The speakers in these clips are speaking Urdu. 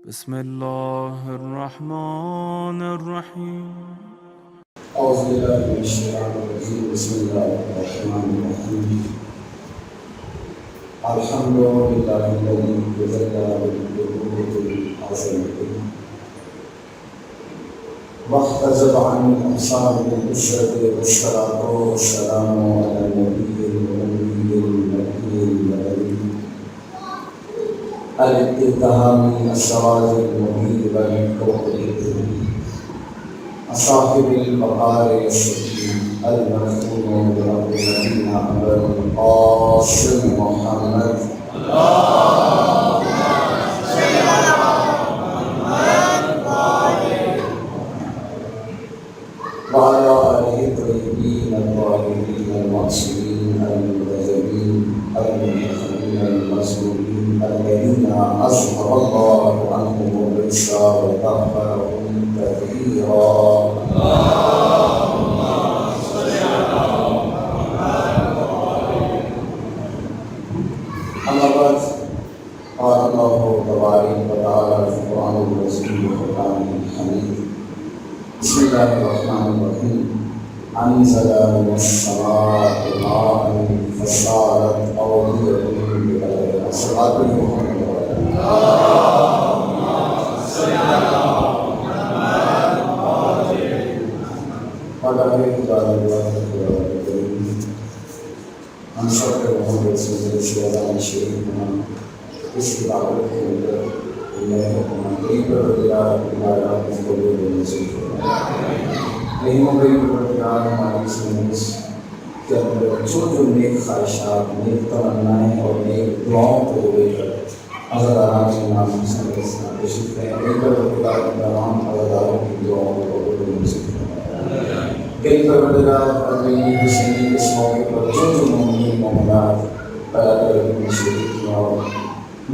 بسم الله الرحمن الرحيم. أعوذ بالله من الشيطان الرجيم. بسم الله الرحمن الرحيم. الحمد لله الذي تجلى بالقوة العظيمة واحتجب عن الأمصار بالبشرى والصلاة والسلام على النبي الأمي المكي المدني الالتهام السراج المبين والكوكب الدنيا صاحب البقاء السكين المختوم برب الذين أبا القاسم محمد وعلى آله الطيبين الطاهرين المعصومين المنتجبين المنتخبين المسلوبين الذين أظهر الله عنهم الرجس وطهرهم تطهيرا. أما بعد قال الله تبارك وتعالى في القرآن العظيم والفرقان الحميد. بسم الله الرحمن الرحيم. أنزل من السماء ماء فصارت أودية بقدرها. صلوات محمد ہم سب کے محمد صلی اللہ علیہ وسلم اس کی دعوت کے اندر میں ایک پروردگار ہمارا قبول و نصیب نہیں ہو گئی. پروردگار ہماری زندگی کے اندر جو نیک خواہشات، نیک تمنائیں اور نیک دعاؤں کو لے کر عزاداران کے نام سے تشریف ہے. ایک پروردگار تمام عزاداروں کی دعاؤں کو قبول و نصیب کئی پروردگار اپنی حسینی اس موقع پر جو مومنین مومنات پیدا کرنے شریک کیا اور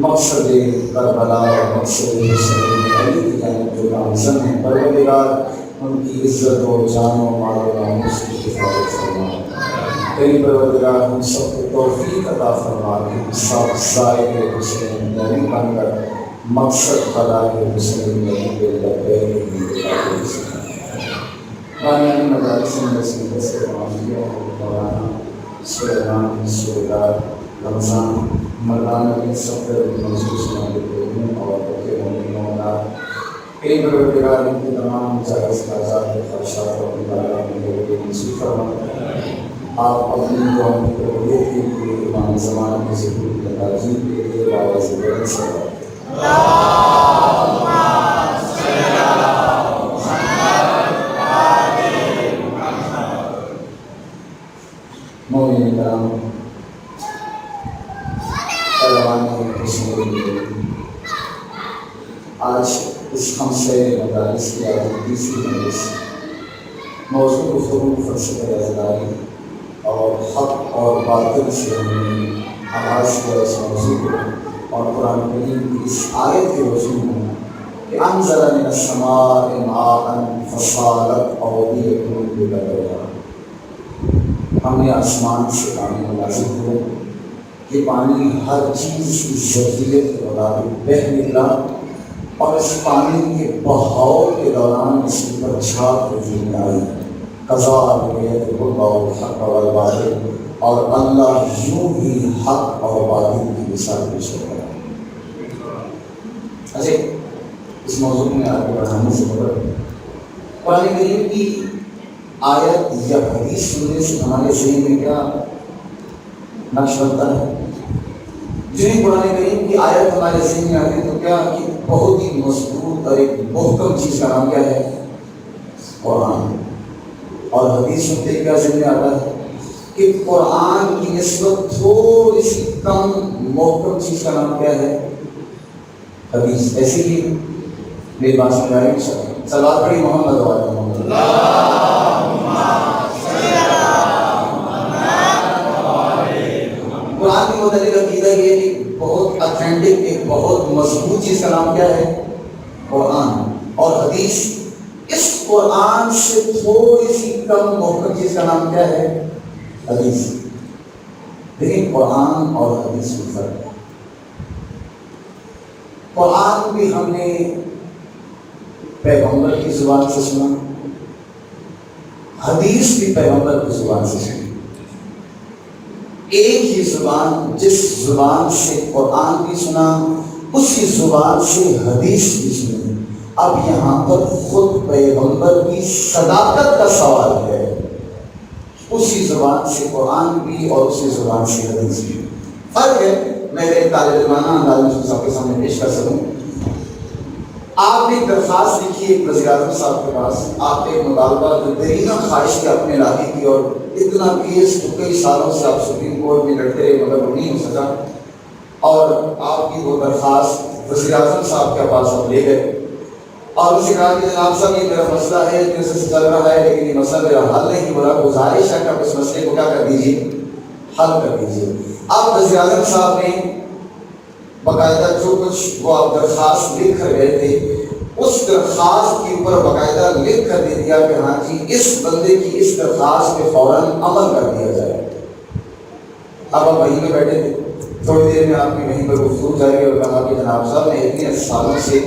مقصد کربلا اور مقصد حسین علی کی جانب جو نامزد ہیں، پروردگار ان کی عزت و جان و مال و ناموس کی حفاظت فرما. کئی پروردگار ہم سب کو توفیق عطا فرما کہ سب زائد حسین نبی بن کر مقصد خدائے حسین نبی کے لبیک انتقال سے بانی مدارس نصیب سے معافیہ مولانا سلیمان سردار رمضان مولانا کے سفر منصور سنانے کے اور کے مومنوں کئی پروردگار ان کی تمام جائز آزاد خواہشات اور مطالعہ میں نصیب فرما. آپ اپنی قوم کی تربیت کے لیے امام زمان کی ضرورت تعظیم کے لیے باعث بلند سے مومن کرام پہلوان آج اس خمسہ مدارس کی آج تیسری مجلس موضوع گفتگو فلسفہ ازداری اور حق اور باطل سے ہم نے آغاز کیا اس موضوع کو اور قرآن کریم کی اس آیت کے وجود میں کہ انزل من السماء ماء فصارت اودیہ بقدرها. ہم نے آسمان سے پانی مناسب ہو کہ پانی ہر چیز کی ضروریت کے مطابق بہہ نکلا اور اس پانی کے بہاؤ کے دوران اس پر چھاپ وجود میں آئی. قضا بقیت الحق والباطل اور اللہ یوں ہی حق اور باطل کی مثال پیش کرتا ہے. اچھا اس موضوع میں آگے بڑھانے سے قبل قرآن کریم کی آیت یا حدیث سننے سے ہمارے ذہن میں کیا نقش بنتا ہے؟ جو ہی قرآن کریم کی آیت ہمارے ذہن میں آتی ہے تو کیا کہ بہت ہی مضبوط اور ایک محکم چیز کا نام کیا ہے؟ قرآن. اور حدیث سنتے کیا ذہن میں آتا ہے کہ قرآن کی نسبت تھوڑی سی کم محکم چیز کا نام کیا ہے؟ حدیث. ایسے ہی میری بات سمجھ آئے گی. صلوات پڑھی محمد وعلی محمد. قرآن کی متعلق عقیدہ یہ ہے کہ بہت اتھینٹک ایک بہت مضبوط چیز کا نام کیا ہے؟ قرآن. اور حدیث اس قرآن سے تھوڑی سی کم محکم چیز کا نام کیا ہے؟ حدیث. لیکن قرآن اور حدیث میں فرق ہے. قرآن بھی ہم نے پیغمبر کی زبان سے سنا، حدیث بھی پیغمبر کی زبان سے سنی۔ ایک ہی زبان، جس زبان سے قرآن بھی سنا اسی زبان سے حدیث بھی سنی۔ اب یہاں پر خود پیغمبر کی صداقت کا سوال ہے، اسی زبان سے قرآن بھی اور اسی زبان سے حدیث بھی۔ فرق ہے، میرے طالب علمانہ انداز میں سب کے سامنے پیش کر سکوں۔ آپ نے درخواست لکھی ایک وزیر اعظم صاحب کے پاس، آپ نے ایک مطالبہ جو دیرینہ خواہش کی اپنے لاگی کی، اور اتنا کیس تو کئی سالوں سے آپ سپریم کورٹ میں لڑتے رہے مگر وہ نہیں ہو سکا، اور آپ کی وہ درخواست وزیر اعظم صاحب کے پاس آپ لے گئے اور ان سے کہا کہ جناب صاحب یہ میرا مسئلہ ہے جو سے چل رہا ہے، لیکن یہ مسئلہ میرا حل نہیں ہو رہا، گزارش ہے کہ آپ اس مسئلے کو کیا کر دیجیے، حل کر دیجیے۔ اب وزیر اعظم صاحب نے باقاعدہ جو کچھ وہ آپ درخواست لکھ کر گئے تھے اس درخواست کے اوپر باقاعدہ لکھ کر دے دیا کہ ہاں جی اس بندے کی اس درخواست پہ فوراً عمل کر دیا جائے۔ اب آپ وہیں پہ بیٹھے تھے، تھوڑی دیر میں آپ کی وہیں پر گفتگو جاری اور کہا کہ جناب صاحب میں اتنے سالوں سے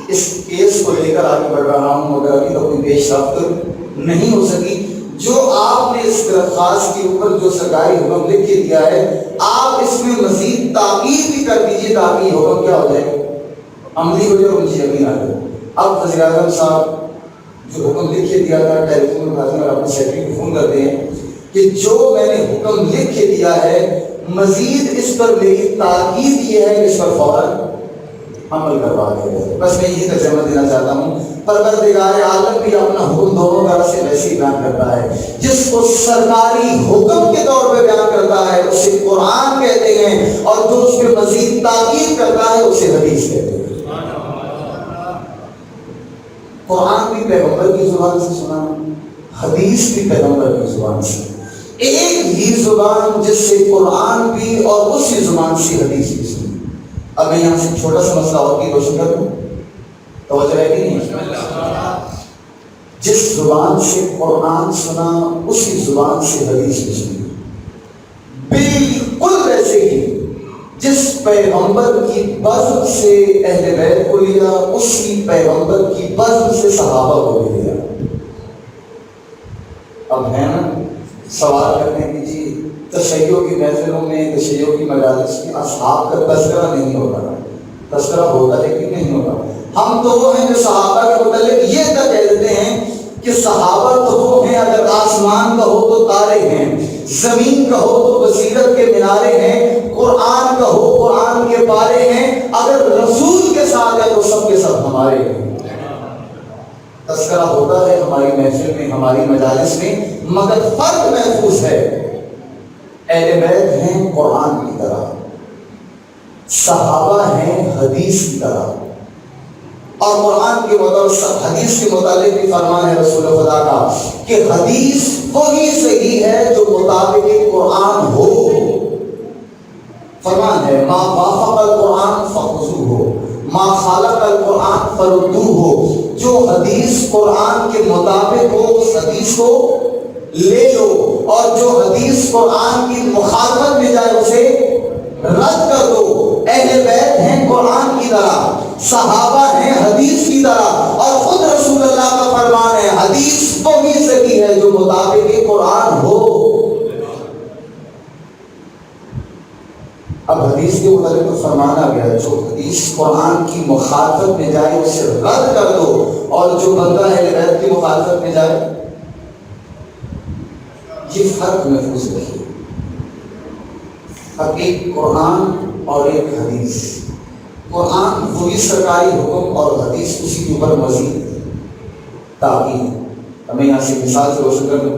اس کیس کو لے کر آگے بڑھ رہا ہوں مگر ابھی تو کوئی پیش رفت نہیں ہو سکی۔ جو آپ نے اس درخواست کے اوپر جو سرکاری حکم لکھ کے دیا ہے آپ اس میں مزید تاکید بھی کر دیجیے تاکہ یہ حکم کیا ہو جائے، عملی ہو جائے اور مجھے یقین آ جائے۔ اب وزیر اعظم صاحب جو حکم لکھ کے دیا تھا ٹیلی فون اٹھاتے ہیں اور اپنے سیکرٹری کو فون کرتے ہیں کہ جو میں نے حکم لکھ کے دیا ہے مزید اس پر میری تاکید یہ ہے کہ اس پر فوراً عمل کروا دیا جائے۔ بس میں یہی ترجمہ دینا چاہتا ہوں، پروردگار عالم بھی اپنا حکم دونوں طرح سے ویسے ہی بیان کرتا ہے، جس کو سرکاری حکم کے طور پہ بیان کرتا ہے اسے قرآن کہتے ہیں، اور جو اس پہ مزید تاکید کرتا ہے اسے حدیث کہتے ہیں۔ قرآن بھی پیغمبر کی زبان سے سنا، حدیث بھی پیغمبر کی زبان سے، ایک ہی زبان جس سے قرآن بھی اور اسی زبان سے حدیث بھی سنی۔ اب میں یہاں سے چھوٹا سا مسئلہ اور بھی روشن کر دوں، توجہ ہے کہ نہیں؟ جس زبان سے قرآن سنا اسی زبان سے حدیث بھی سنی، بالکل ویسے ہی جس پیغمبر کی بزم سے اہل بیت کو لیا اسی پیغمبر کی بزم سے صحابہ کو بھی لیا۔ اب ہے نا سوال کرنے کی جی تشیع کی محفلوں میں تشیع کی مجالس میں اصحاب کا تذکرہ نہیں ہوتا، تذکرہ ہوتا لیکن نہیں ہوتا۔ ہم تو وہ ہیں جو صحابہ کے متعلق یہ تک کہہ دیتے ہیں کہ صحابہ تو وہ ہیں، اگر آسمان کا ہو تو تارے ہیں، زمین کا ہو تو بصیرت کے مینارے ہیں، قرآن کا ہو قرآن کے پارے ہیں، اگر رسول کے ساتھ ہے تو سب کے سب ہمارے ہیں۔ تذکرہ ہوتا ہے ہماری محفل میں ہماری مجالس میں، مگر فرق محفوظ ہے، اہل بیت ہیں قرآن کی طرح، صحابہ ہیں حدیث کی طرح، اور قرآن کے مطابق حدیث کے متعلق بھی فرمان ہے رسول خدا کا کہ حدیث وہی صحیح ہے جو مطابق قرآن ہو۔ فرمان ہے ما وافق القرآن فخذوہ ما خالف القرآن فردوہ، جو حدیث قرآن کے مطابق ہو اس حدیث کو لے لو، اور جو حدیث قرآن کی مخالفت میں جائے اسے رد کر دو۔ اہل بیت ہیں قرآن کی طرح، صحابہ ہیں حدیث کی طرح، اور خود رسول اللہ کا فرمان ہے حدیث وہی صحیح ہے جو مطابق قرآن ہو۔ اب حدیث کے متعلق فرمان آ گیا، جو حدیث قرآن کی مخالفت میں جائے اسے رد کر دو، اور جو بندہ اہل بیت کی مخالفت میں جائے، یہ فرق محفوظ رکھیے۔ اب ایک قرآن اور ایک حدیث، قرآن وہی سرکاری حکم اور حدیث اسی کے اوپر مزید تاکید۔ ہمیں یہاں سے مثال سے روشن کر دوں،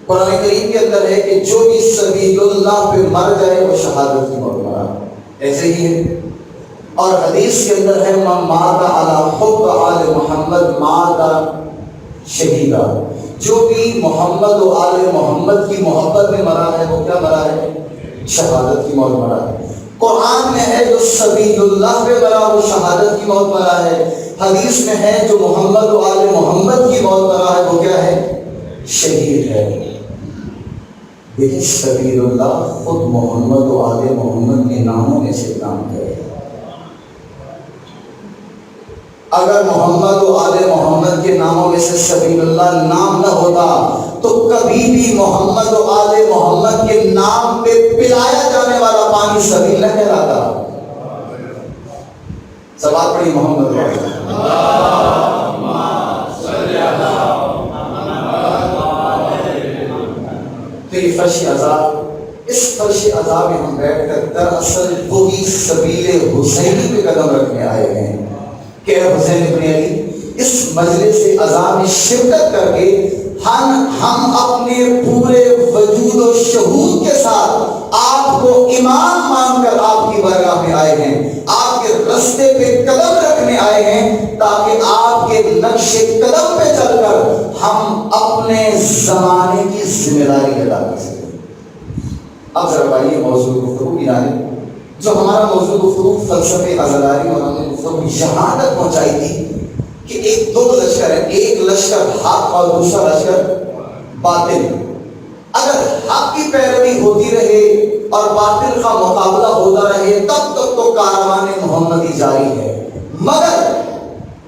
قرآن کریم کے اندر ہے کہ جو بھی سبیل اللہ پہ مر جائے وہ شہادت کی موت مرا، ایسے ہی ہے۔ اور حدیث کے اندر ہے من مات علی حب آل محمد مات شہیدا، جو بھی محمد و آل محمد کی محبت میں مرا ہے وہ کیا مرا ہے؟ شہادت کی موت مرا ہے۔ قرآن میں ہے جو سبیل اللہ پہ مرا وہ شہادت کی موت مرا ہے، حدیث میں ہے جو محمد و آل محمد کی موت مرا ہے وہ کیا ہے؟ شہید ہے۔ لیکن سبیل اللہ خود محمد و آل محمد کے ناموں میں سے کام کرے، اگر محمد و آل محمد کے ناموں میں سے سبیل اللہ نام نہ ہوتا تو کبھی بھی محمد و آل محمد کے نام پہ پلایا جانے والا پانی سبیل نہ کہلاتا. سوال پڑھی محمد و آل. تو یہ فرش عذاب، اس فرش عذاب میں ہم بیٹھ کر دراصل وہی سبیل حسینی پہ قدم رکھنے آئے ہیں کہ حسین ابن علی اس مجلس عذاب میں شرکت کر کے ہم اپنے پورے وجود و شہود کے ساتھ آپ کو امام مان کر آپ کی بارگاہ میں آئے ہیں، آپ کے رستے پہ قدم رکھنے آئے ہیں تاکہ آپ کے نقش قدم پہ چل کر ہم اپنے زمانے کی ذمہ داری ادا کر سکیں. اب ذرا بھائی موضوع گفتگو کی جانب، جو ہمارا موضوع گفتگو فلسفے ازلاری، اور ہم نے گفتگو یہاں تک پہنچائی تھی کہ ایک دو لشکر ہے، ایک لشکر حق اور دوسرا لشکر باطل. اگر حق کی پیروی ہوتی رہے اور باطل کا مقابلہ ہوتا رہے تب تک تو کاروان محمدی جاری ہے. مگر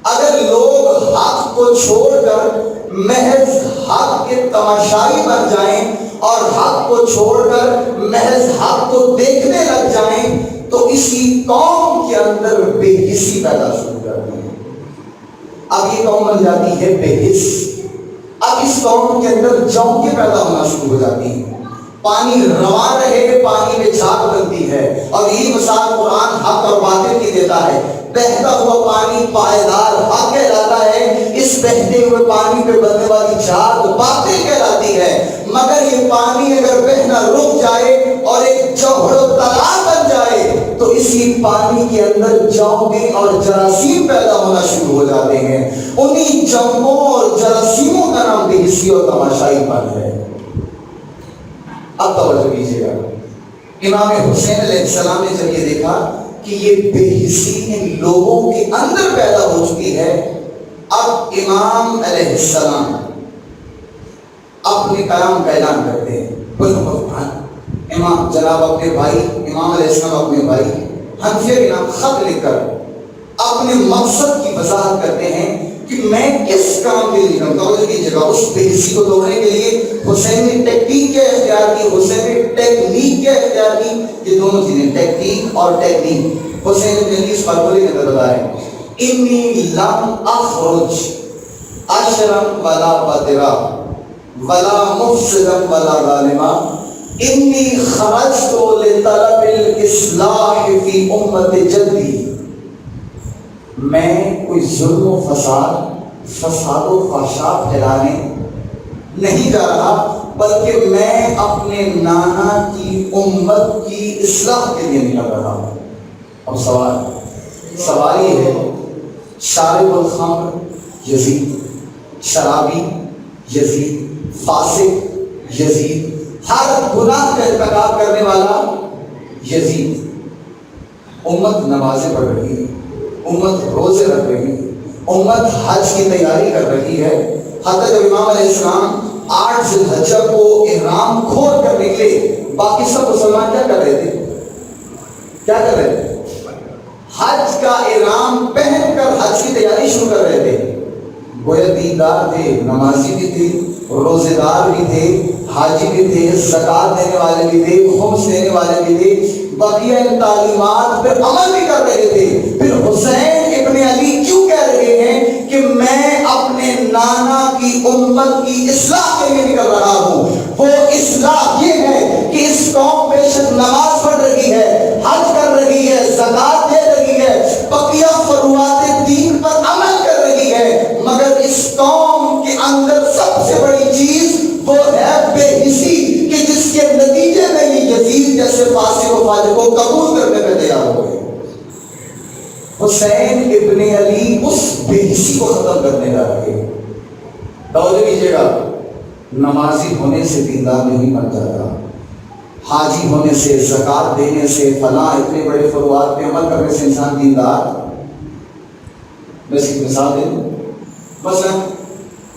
اگر لوگ حق کو چھوڑ کر محض حق کے تماشائی بن جائیں اور حق کو چھوڑ کر محض حق کو دیکھنے لگ جائیں تو اسی قوم کے اندر بے حسی پیدا شروع کرتی ہے. اب یہ قوم بن جاتی ہے بے حس. اب اس قوم کے اندر جونکیں پیدا ہونا شروع ہو جاتی ہیں. پانی رواں رہے پانی میں جھاگ بنتی ہے، اور یہی مثال قرآن حق اور باطل کی دیتا ہے. بہتا ہوا پانی پائیدار حق کہلاتا ہے، اس بہتے ہوئے پانی پہ بننے والی جھاگ باطل کہلاتی ہے. مگر یہ پانی اگر بہنا رک جائے اور ایک جوہر و تالاب بن جائے تو اسی پانی کے اندر جونگیں اور جراثیم پیدا ہونا شروع ہو جاتے ہیں. انہی جونگوں اور جراثیموں کا نام بے حسی اور تماشائی پن ہے. اب توجہ کیجیے گا، امام حسین علیہ السلام نے جب یہ دیکھا کہ یہ بے حسی ان لوگوں کے اندر پیدا ہو چکی ہے، اب امام علیہ السلام اپنے کلام کا اعلان کرتے ہیں. امام جناب اپنے بھائی امام علیہ السلام اپنے بھائی حنفیہ کے نام خط لکھ کر اپنے مقصد کی وضاحت کرتے ہیں کہ میں کس کام کے لیے کرتا ہوں. کی جگہ اس بے حسی کو توڑنے کے لیے حسین نے ٹیکنیک کیا اختیار کی، حسین نے ٹیکنیک کیا اختیار کی. یہ دونوں چیزیں ٹیکنیک اور ٹیکنیک حسین نے اس فارمولے کے اندر بتایا. انی لم اخرج اشرم ولا بدرا ولا مفسدا ولا ظالما انی خرجت لطلب الاصلاح فی امت جدی. میں کوئی ظلم و فساد و فحشاء پھیلانے نہیں جا رہا، بلکہ میں اپنے نانا کی امت کی اصلاح کے لیے نکل رہا ہوں. اب سوال یہ ہے، شارب الخمر یزید، شرابی یزید، فاسق یزید، ہر گناہ کا ارتکاب کرنے والا یزید. امت نمازیں پڑھ رہی ہے، امت روزے رکھ رہی ہے، امت حج کی تیاری کر رہی ہے. حتی جب امام علیہ السلام 8 ذی الحجہ کو احرام کھول کر نکلے، باقی سب مسلمان کیا کر رہے تھے؟ کیا کر رہے تھے؟ حج کا احرام پہن کر حج کی تیاری شروع کر رہے تھے. گویا دیندار تھے، نمازی بھی تھے، روزے دار بھی تھے، حاجی بھی تھے، زکوٰۃ دینے والے بھی تھے، خمس دینے والے بھی تھے، بقیہ ان تعلیمات پہ عمل بھی کر رہے تھے. پھر حسین ابن علی کیوں کہہ رہے ہیں کہ میں اپنے نانا کی امت کی اصلاح کے لیے نکل رہا ہوں؟ وہ اصلاح یہ ہے کہ اس قوم بے شک نماز پڑھ رہی ہے، حج کر رہی ہے، زکوٰۃ دے رہی ہے، بقیہ فروعات دین پر عمل کر رہی ہے، مگر اس قوم کے اندر سب سے بڑی چیز وہ ہے بے حسی، کہ جس کے نتیجے میں یہ یزید جیسے فاسق و فاجر کو قبول کرنے پہ تیار ہو گئے. حسین ابن علی اس بے حسی کو ختم کرنے کا رہے. توجہ کیجیے گا، نمازی ہونے سے دیندار نہیں بن جاتا، حاجی ہونے سے، زکوٰۃ دینے سے، فلاں اتنے بڑے فروعات پہ عمل کرنے سے انسان دیندار. میں اس کی مثال دے دوں. مثلا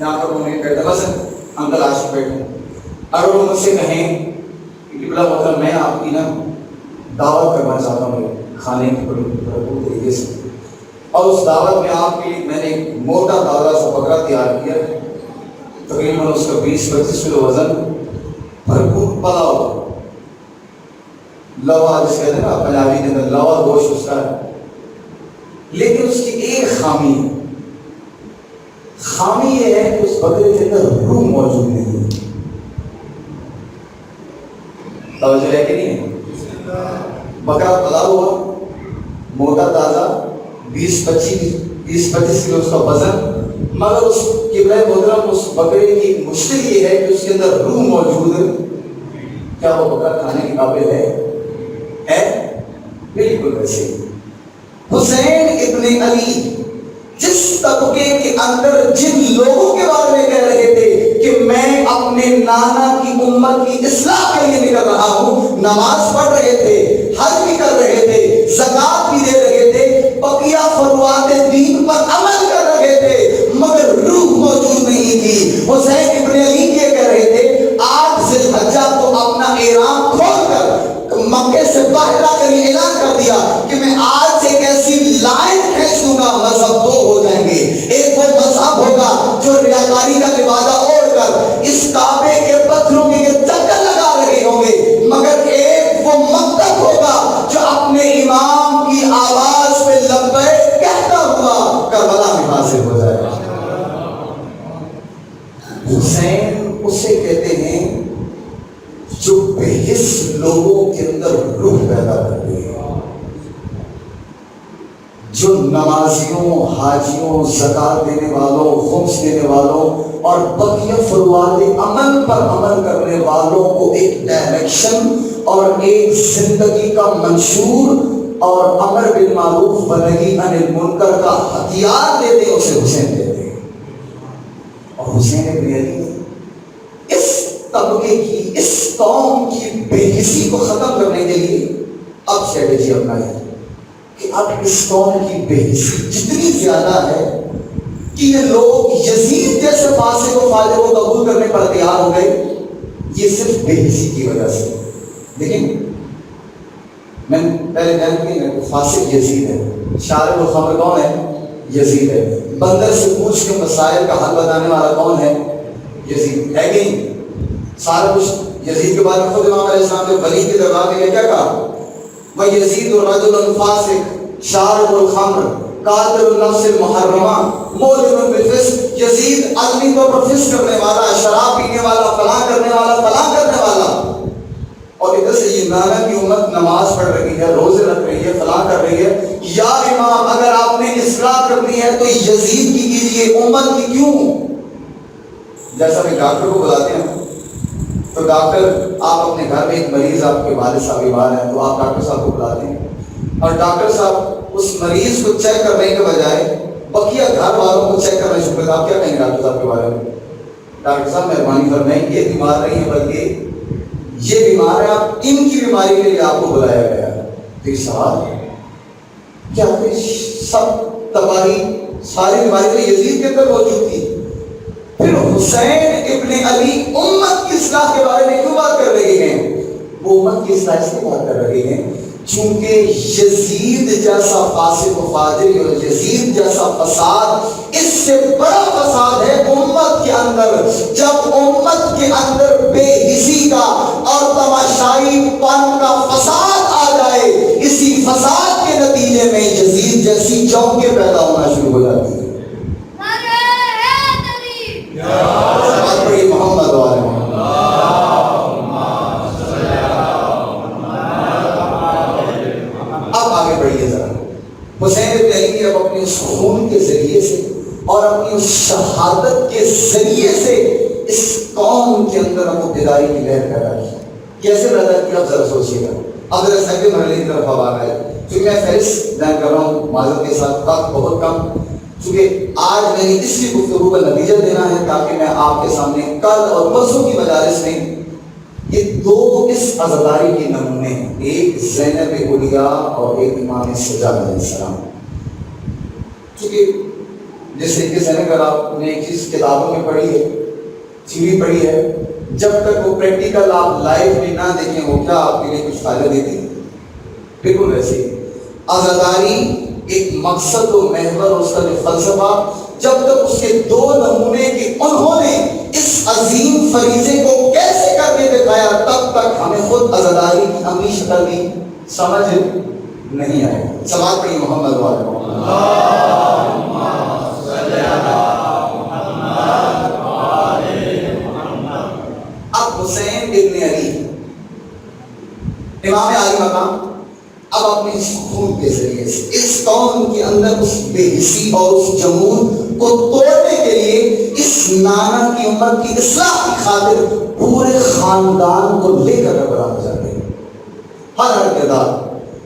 یہاں پر انہوں نے کہتا مثلا انکل عاشق بیٹھے، اگر وہ مجھ سے کہیں کہ بلا مطلب میں آپ کی نا دعوت کرنا چاہتا ہوں کھانے کی بڑی بھرپور طریقے سے، اور اس دعوت میں آپ کے لیے میں نے ایک موٹا تازہ سا بکرا تیار کیا، تقریباً اس کا 20-25 کلو وزن، بھرپور پلا ہوا لوا، جس کہتے ہیں نا پنجابی کے اندر لوا گوشت اس کا ہے، لیکن اس کی ایک خامی ہے، خامی یہ ہے کہ اس بکرے کے اندر روح موجود نہیں ہے۔ توجہ ہے کہ نہیں ہے؟ بکرا پلا ہوا، موٹا تازہ، 20-25 کلو اس کا وزن، مگر اس قبلہ محترم اس بکرے کی مشکل یہ ہے کہ اس کے اندر روح موجود ہے۔ کیا وہ بکرا کھانے کے قابل ہے؟ بالکل ویسے ہی حسین ابن علی جس طبقے کے اندر جن لوگوں کے بارے میں کہہ رہے تھے کہ میں اپنے نانا کی امت کی اصلاح کے لیے نکل رہا ہوں، نماز پڑھ رہے تھے، حج بھی کر رہے تھے، زکات بھی دے رہے تھے، بقیہ فروعات دین پر عمل کر رہے تھے، مگر روح موجود نہیں تھی۔ حسین ابن علی یہ کہہ رہے تھے 8 ذی الحجہ کو اپنا احرام کھول کر مکے سے باہر آ کر یہ اعلان کر دیا کہ میں آج ایک ایسی لائن کھینچ دوں گا، مذہب 2 ہو جائیں گے۔ ایک وہ مذہب ہوگا جو ریاکاری کا لبادہ اوڑھ کر اس کعبے کے پتھروں کے چکر لگا رہے ہوں گے، مگر ایک وہ مکتب ہوگا جو اپنے امام کی آواز پہ لبیک کہتا ہوا کربلا میں حاضر ہو جائے گا۔ حسین اسے کہتے ہیں جو بے حس لوگوں کے اندر روح پیدا کر دے، جو نمازیوں، حاجیوں، زکات دینے والوں، خمس دینے والوں اور بقیہ فروعات عمل پر عمل کرنے والوں کو ایک ڈائریکشن اور ایک زندگی کا منشور اور امر بالمعروف و نہی عن المنکر کا ہتھیار دیتے، اسے حسین دیتے ہیں۔ اور حسین ابن علی اس طبقے کی، اس قوم کی بے حسی کو ختم کرنے کے لیے اب اسٹریٹجی اپنائی ہے کہ اب اس قوم کی بے حسی جتنی زیادہ ہے کہ یہ لوگ یزید جیسے فاسق و فاجر کو قبول کرنے پر تیار ہو گئے، یہ صرف بے حسی کی وجہ سے۔ لیکن میں پہلے جانتی ہوں فاسق یزید ہے، شارب الخمر کون ہے؟ یزید ہے۔ بندر سے پوچھ کے مسائل کا حل بتانے والا کون ہے؟ یزید ہے کہ نہیں؟ سارا کچھ یزید کے بارے میں خود امام علیہ السلام نے ولی کے دربار میں کیا کہا؟ وَيَزِيدُ رَجُلٌ فَاسِقٌ شَارِبُ الْخَمْرِ قَاتِلُ النَّفْسِ الْمُحَرَّمَةِ مُؤْلِمٌ بِالْفِسْقِ، یزید عالمی طور پر فسق کرنے والا، شراب پینے والا، فلاں کرنے والا، فلاں کرنے والا۔ اور ادھر سے یہ نانا کی امت نماز پڑھ رہی ہے، روزے رکھ رہی ہے، فلاں کر رہی ہے۔ یا امام اگر آپ نے اصلاح کرنی ہے تو یزید کی کیجیے، امت کی کیوں؟ جیسا کہ ڈاکٹر کو بلاتے ہیں تو ڈاکٹر، آپ اپنے گھر میں ایک مریض، آپ کے والد صاحب بیمار ہیں تو آپ ڈاکٹر صاحب کو بلاتے ہیں، اور ڈاکٹر صاحب اس مریض کو چیک کرنے کے بجائے بقیہ گھر والوں کو چیک کرنا شروع کرتے، آپ کیا کہیں گے ڈاکٹر صاحب کے بارے میں؟ ڈاکٹر صاحب مہربانی فرمائیں، یہ بیمار نہیں ہے بلکہ یہ بیمار ہے، آپ ان کی بیماری کے لیے آپ کو بلایا گیا ہے۔ تو سوال کیا سب تباہی، ساری بیماری تو یزید کے اندر موجود تھی؟ پھر حسین ابن علی امت کی اصلاح کے بارے میں کیوں بات کر رہے ہیں؟ وہ امت کی اصلاح سے بات کر رہے ہیں چونکہ یزید جیسا فاسق و فاجر اور یزید جیسا فساد، اس سے بڑا فساد ہے امت کے اندر۔ جب امت کے اندر بے حسی کا اور تماشائی پن کا فساد آ جائے، اسی فساد کے نتیجے میں یزید جیسی چونکیں پیدا ہونا شروع ہو جاتی ہیں۔ محمد والے اب آگے بڑھیے ذرا۔ حسین ابن علی نے اب اپنے اس خون کے ذریعے سے اور اپنی اس شہادت کے ذریعے سے اس قوم کے اندر اب بیداری کی لہر پیدا کی۔ کیسے پیدا کی آپ ذرا سوچیے گا۔ اب ذرا سیکنڈ مرحلے کی طرف اب آ گئے، کیونکہ میں فہرست بیان کر رہا ہوں معذرت کے ساتھ، وقت بہت کم، کیونکہ آج میں نے اس لیے گفتگو کا نتیجہ دینا ہے تاکہ میں آپ کے سامنے کل اور پرسوں کی مجالس میں یہ دو اس عزاداری کے نمونے ہیں، ایک زینب اولیاء اور ایک امام سجاد علیہ السلام۔ کیونکہ جس طریقے سے اگر آپ نے ایک چیز کتابوں میں پڑھی ہے، تھیوری پڑھی ہے، جب تک وہ پریکٹیکل آپ لائف میں نہ دیکھیں وہ کیا آپ کے لیے کچھ فائدہ دیتی ہے؟ بالکل ویسے ہی عزاداری ایک مقصد و محور اس کا جو فلسفہ، جب تک اس کے دو نمونے کہ انہوں نے اس عظیم فریضے کو کیسے کر کے دکھایا، تب تک ہمیں خود عزاداری کی عملی شکل بھی سمجھ نہیں آئے. سماعت پڑھی محمد والے حسین ابن علی امام عالی مقام اب اپنے خون کے ذریعے سے اس قوم کے اندر اس بے حسی اور اس جمود کو توڑنے کے لیے اس نانا کی امت کی اصلاح کی خاطر پورے خاندان کو لے کر گھبرا جاتے ہیں. ہر کردار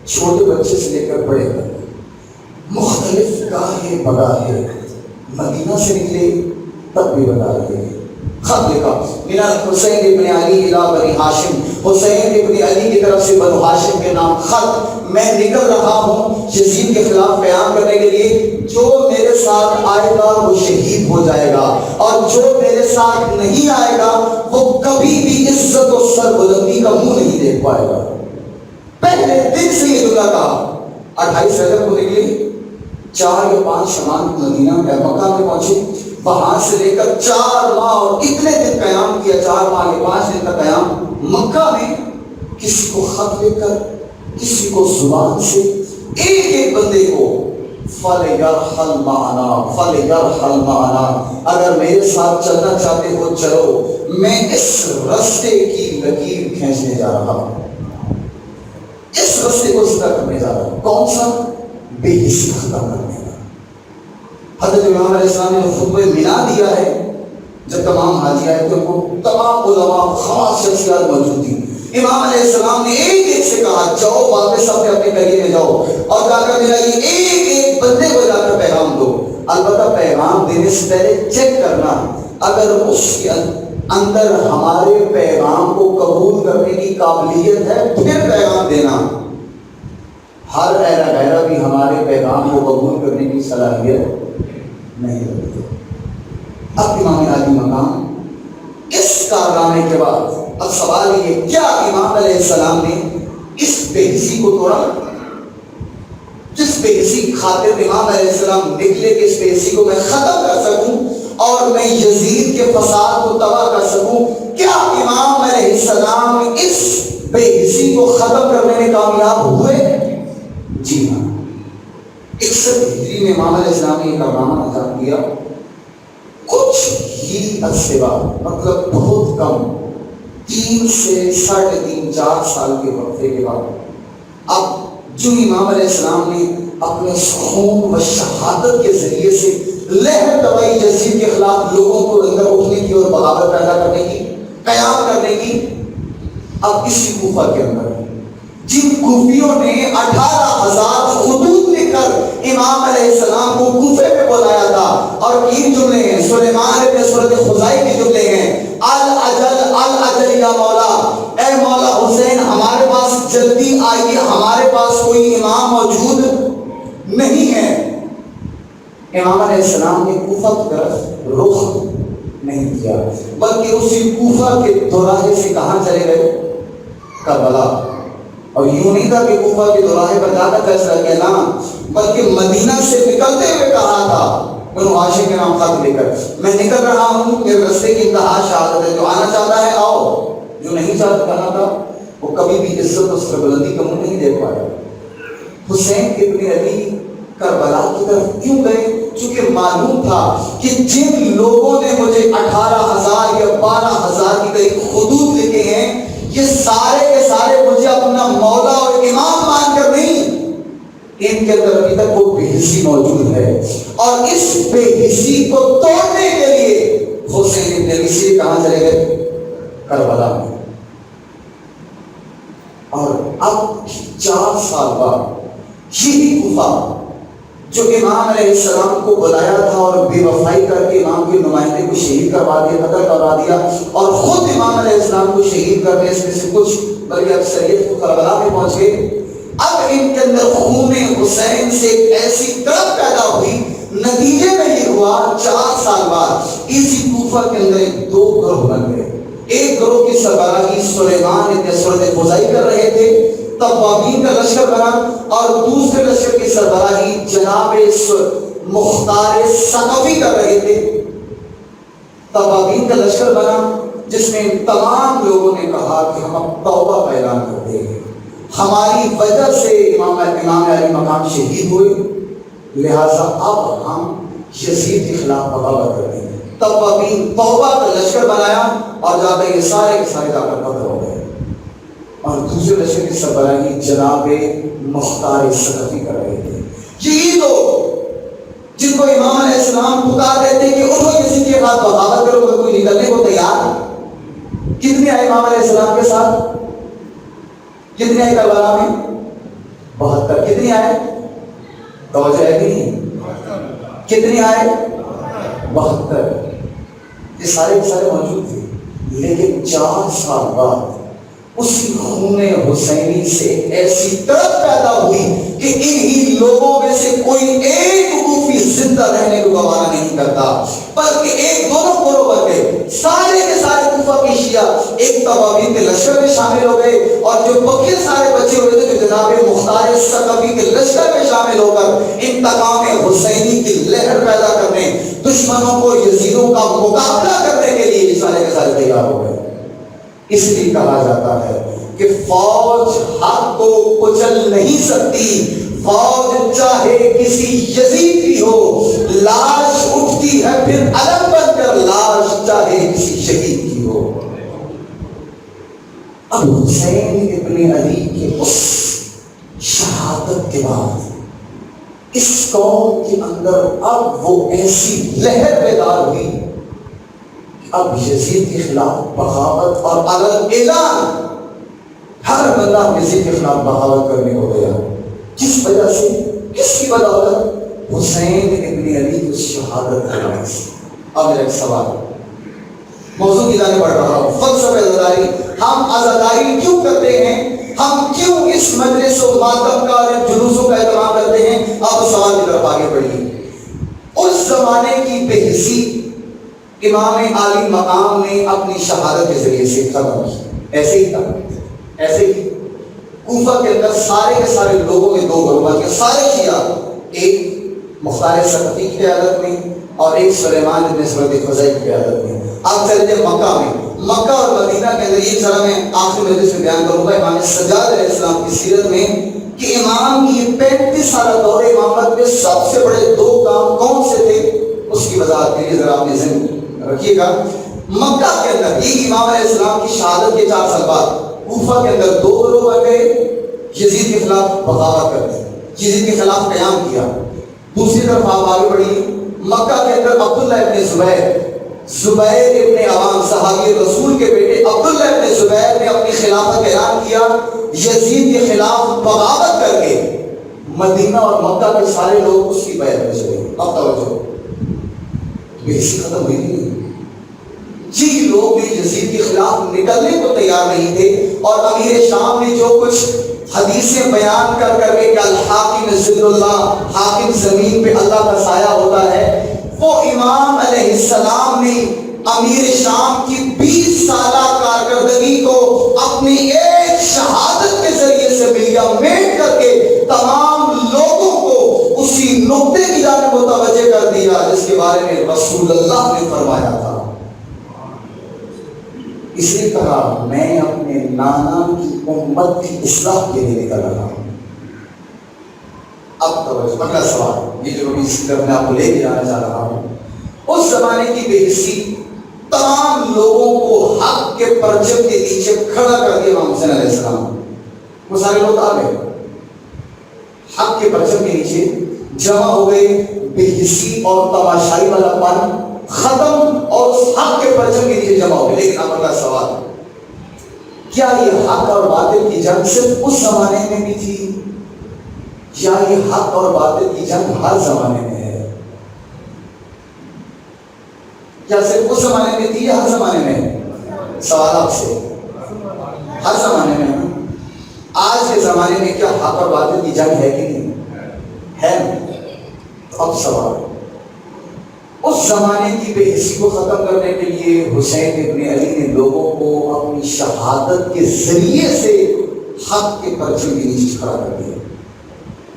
چھوٹے بچے سے لے کر بڑے تک مختلف گاہے بگاہے مدینہ سے نکلے تب بھی بتا رہے ہیں. خط لکھا من حسین ابن علی الى بنی ہاشم، حسین ابن علی کی طرف سے بنو ہاشم کے نام خط، میں نکل رہا ہوں یزید کے خلاف قیام کرنے کے لیے. جو میرے ساتھ آئے گا وہ شہید ہو جائے گا، اور جو میرے ساتھ نہیں آئے گا وہ کبھی بھی عزت و سربلندی کا منہ نہیں دیکھ پائے گا. پہلے دن سے یہ جملہ کہا. 28 رجب کو نکلی، 4 یا 5 شمال مدینہ میں مکہ میں پہنچے. وہاں سے لے کر 4 ماہ اور اتنے دن قیام کیا، 4 ماہ یا 5 دن کا قیام مکہ میں. کسی کو خط لے کر، کسی کو زبان سے، ایک ایک بندے کو فَلْيَرْحَلْ مَعَنَا فَلْيَرْحَلْ مَعَنَا، اگر میرے ساتھ چلنا چاہتے ہو چلو، میں اس رستے کی لکیر کھینچنے جا رہا ہوں، اس رستے کو سیدھا کرنے جا رہا ہوں. کون سا؟ بے حسی ختم کرنے کا. حضرت امام علیہ السلام نے خطبہ منا دیا ہے. جب تمام حاجی آئے تو تمام علماء خاص شخصیات موجود تھیں. امام علیہ السلام نے ایک ایک سے کہا جاؤ واپس اپنے اپنے قریے میں جاؤ اور جا کر ملا یہ ایک ایک بندے کو جا کر پیغام دو. البتہ پیغام دینے سے پہلے چیک کرنا اگر اس کے اندر ہمارے پیغام کو قبول کرنے کی قابلیت ہے پھر پیغام دینا. ہر ایرا غیرہ بھی ہمارے پیغام کو قبول کرنے کی صلاحیت نہیں رکھتے. اب امام عالی مقام اس کارنامے کے بعد اب سوال یہ، کیا امام علیہ السلام نے اس بے حسی کو توڑا؟ جس بے حسی کی خاطر امام علیہ السلام نکلے کہ اس بے حسی کو میں ختم کر سکوں اور میں یزید کے فساد کو تباہ کر سکوں، کیا امام علیہ السلام اس بے حسی کو ختم کرنے میں کامیاب ہوئے؟ جی ہاں. 61 ہجری میں امام علیہ السلام نے یہ کارنامہ انجام دیا. کچھ ہی عرصے بعد، مطلب بہت کم 3 سے 3.5 4 سال کے وقفے کے بعد، اب جو امام علیہ السلام نے اپنے خون و شہادت کے ذریعے سے لہر دوائی یزید کے خلاف لوگوں کو اندر اٹھنے کی اور بغاوت پیدا کرنے کی، قیام کرنے کی، اب اسی کوفہ کے اندر جن کوفیوں نے 18,000 خطوط لکھ کر امام علیہ السلام کو کوفے میں بلایا تھا، اور یہ جملے ہیں سلیمان ابن سورۃ خزائی کے جملے ہیں، العجل العجل یا مولا، اے مولا حسین ہمارے پاس جلدی آئیے، ہمارے پاس کوئی امام موجود نہیں ہے. امام علیہ السلام نے کوفہ کی طرف رخ نہیں کیا، بلکہ اسی کوفہ کے دوراہے سے کہاں چلے گئے؟ کربلا. اور یوں نہیں تھا کہ کوفہ کے دوراہے پر جا کر فیصلہ کیا، نہ، بلکہ مدینہ سے نکلتے ہوئے کہا تھا بنو ہاشم کے نام خط لے کر، میں نکل رہا ہوں، میرے رستے کی انتہا شہادت ہے، جو آنا چاہتا ہے آؤ، جو نہیں چاہتا کہا تھا وہ کبھی بھی عزت و سربلندی کا منہ نہیں دیکھ پایا. حسین ابن علی کربلا کی طرف کیوں گئے؟ چونکہ معلوم تھا کہ جن لوگوں نے مجھے 18,000 یا 12,000 کی قریب خطوط لکھے ہیں، یہ سارے کے سارے مجھے اپنا مولا اور امام مان کر نہیں، ان کے اندر ابھی تک وہ بے حسی موجود ہے، اور اس بے حسی کو توڑنے کے لیے حسین ابن علی سے کہاں چلے گئے؟ کربلا میں. اور اب 4 سال بعد یہی کوفہ جو امام علیہ السلام کو بلایا تھا اور بے وفائی کر کے امام کے نمائندے کو شہید کروا دیا، قتل کروا دیا، اور خود امام علیہ السلام کو شہید کرنے سے کچھ بلکہ اکثریت کو کربلا میں پہنچ گئے. اب ان کے اندر خون حسین سے ایسی طرف پیدا ہوئی، نتیجے میں یہ ہوا 4 سال بعد اسی کوفہ کے اندر 2 گروہ بن گئے. ایک گروہ کی سربراہی سلیمان ابن سورۃ خزائی کر رہے تھے، توابین کا لشکر بنا اور دوسرے لشکر کی سربراہی جناب مختار ثقفی کر رہے تھے۔ توابین کا لشکر بنا جس میں تمام لوگوں نے کہا کہ ہم اب توبہ کا اعلان کرتے ہیں، ہماری وجہ سے امام علی مقام شہید ہوئے، لہذا اب ہم یزید کے خلاف بغاوت کرتے ہیں۔ توابین توبہ کا لشکر بنایا اور جا کر یہ سارے کے سارے جا کر قتل ہو گئے، اور دوسرے لشکر کی سربراہی جناب مختار ثقفی کر رہے تھے۔ یہی لوگ جن کو امام علیہ السلام پکار رہے تھے کہ اٹھو کسی کے خلاف بغاوت کرو، اگر کوئی نکلنے کو تیار ہے۔ کتنے آئے امام علیہ السلام کے ساتھ؟ کتنے آئے کربلا میں؟ 72۔ کتنے آئے؟ توجہ ہے کہ نہیں؟ کتنے آئے؟ 72۔ یہ سارے کے سارے موجود تھے، لیکن 4 سال بعد اسی خون حسینی سے ایسی تڑپ پیدا ہوئی کہ انہی لوگوں میں سے کوئی ایک کوفی زندہ رہنے کو گوارا نہیں کرتا، بلکہ ایک دونوں گروہ بن گئے، سارے کے سارے کوفہ کے شیعہ ایک توابین کے لشکر میں شامل ہو گئے، اور جو بقیہ سارے بچے ہوئے تھے جو جناب مختار ثقفی کے لشکر میں شامل ہو کر انتقام حسینی کی لہر پیدا کرنے، دشمنوں کو یزیدوں کا مقابلہ کرنے کے لیے سارے کے سارے تیار ہو گئے۔ اس لیے کہا جاتا ہے کہ فوج حق کو کچل نہیں سکتی، فوج چاہے کسی یزید کی ہو، لاش اٹھتی ہے پھر علم بن کر، لاش چاہے کسی شہید کی ہو۔ اب حسین ابن علی کے اس شہادت کے بعد اس قوم کے اندر اب وہ ایسی لہر بیدار ہوئی، اب یزید کے خلاف بغاوت اور اعلان، ہر بندہ یزید کے خلاف بغاوت کرنے کو گیا۔ کس وجہ سے؟ کس کی بدولت؟ حسین ابن علی کی شہادت کی وجہ سے۔ اب میرا ایک سوال موضوع کی جانب بڑھ رہا ہوں، فلسفہ عزاداری۔ ہم عزاداری کیوں کرتے ہیں؟ ہم کیوں اس مجلس و ماتم کا اور جلوسوں کا اہتمام کرتے ہیں؟ آپ سوال کی طرف آگے بڑھیے۔ اس زمانے کی بے حسی امام عالی مقام نے اپنی شہادت کے ذریعے سے ختم کی۔ ایسے ہی تھا، ایسے ہی کوفہ کے اندر سارے کے سارے لوگوں کے 2 گروہ بن گئے، سارے شیعہ، ایک مختار ثقفی کی قیادت میں اور ایک سلیمان بن سورت خزائی کی قیادت میں۔ آپ چلے جائیں مکہ میں، مکہ اور مدینہ کے اندر یہ ذرا میں آخری مجلس میں بیان کروں گا امام سجاد علیہ السلام کی سیرت میں کہ امام کی 35 سالہ دور امامت میں سب سے بڑے 2 کام کون سے تھے، اس کی وضاحت کے لیے ذرا آپ نے ذہن رکھیے گا۔ مکہ کے اندر یہ امام علیہ السلام کی شہادت کے 4 سال بعد کوفہ کے اندر 2 گروہ بن گئے، یزید کے خلاف بغاوت کرتے، یزید کے خلاف قیام کیا۔ دوسری طرف آپ آگے بڑھیے، مکہ کے اندر عبداللہ ابن زبیر ابن عوام صحابی رسول کے بیٹے عبداللہ ابن زبیر نے اپنی خلافت کا اعلان کیا، یزید کے خلاف بغاوت کر کے مدینہ اور مکہ کے سارے لوگ اس کی بیعت میں چلے۔ اب توجہ، بے حسی ختم ہوئی نہیں، جی لوگ بھی یزید کے خلاف نکلنے کو تیار نہیں تھے، اور امیر شام نے جو کچھ حدیثیں بیان کر کر کے کہ الحاکم ذل اللہ، حاکم زمین پہ اللہ کا سایہ ہوتا ہے، وہ امام علیہ السلام نے امیر شام کی 20 سالہ کارکردگی کو اپنی ایک شہادت کے ذریعے سے ملیا میٹ کر کے تمام لوگوں کو اسی نقطے کی جانب متوجہ کر دیا جس کے بارے میں رسول اللہ نے فرمایا تھا۔ اس لیے کہا میں اپنے نانا کی امت کی اصلاح کے لیے نکل رہا ہوں۔ اب توجہ، اگلا سوال، یہ جو بھی اس طرف میں آپ کو لے کے جانا چاہ رہا ہوں، اس زمانے کی بے حسی تمام لوگوں کو حق کے پرچم کے نیچے کھڑا کر دیا امام حسین علیہ السلام۔ وہ سارے لوگ آ گئے، حق کے پرچم کے نیچے جمع ہو گئے، بے حسی اور تماشائی والا پن ختم اور اس حق کے پرچم کے نیچے جمع ہو گئے۔ لیکن اب اگلا سوال، کیا یہ حق اور باطل کی جنگ صرف اس زمانے میں بھی تھی یا یہ حق اور باطل کی جنگ ہر زمانے میں ہے؟ کیا صرف اس زمانے میں تھی یا ہر زمانے میں؟ سوال آپ سے، ہر زمانے میں ہے۔ آج کے زمانے میں کیا حق اور باطل کی جنگ ہے کہ نہیں ہے؟ اب سوال، اس زمانے کی بے حسی کو ختم کرنے کے لیے حسین ابن علی نے لوگوں کو اپنی شہادت کے ذریعے سے حق کے پرچم کے نیچے کھڑا کر دیا.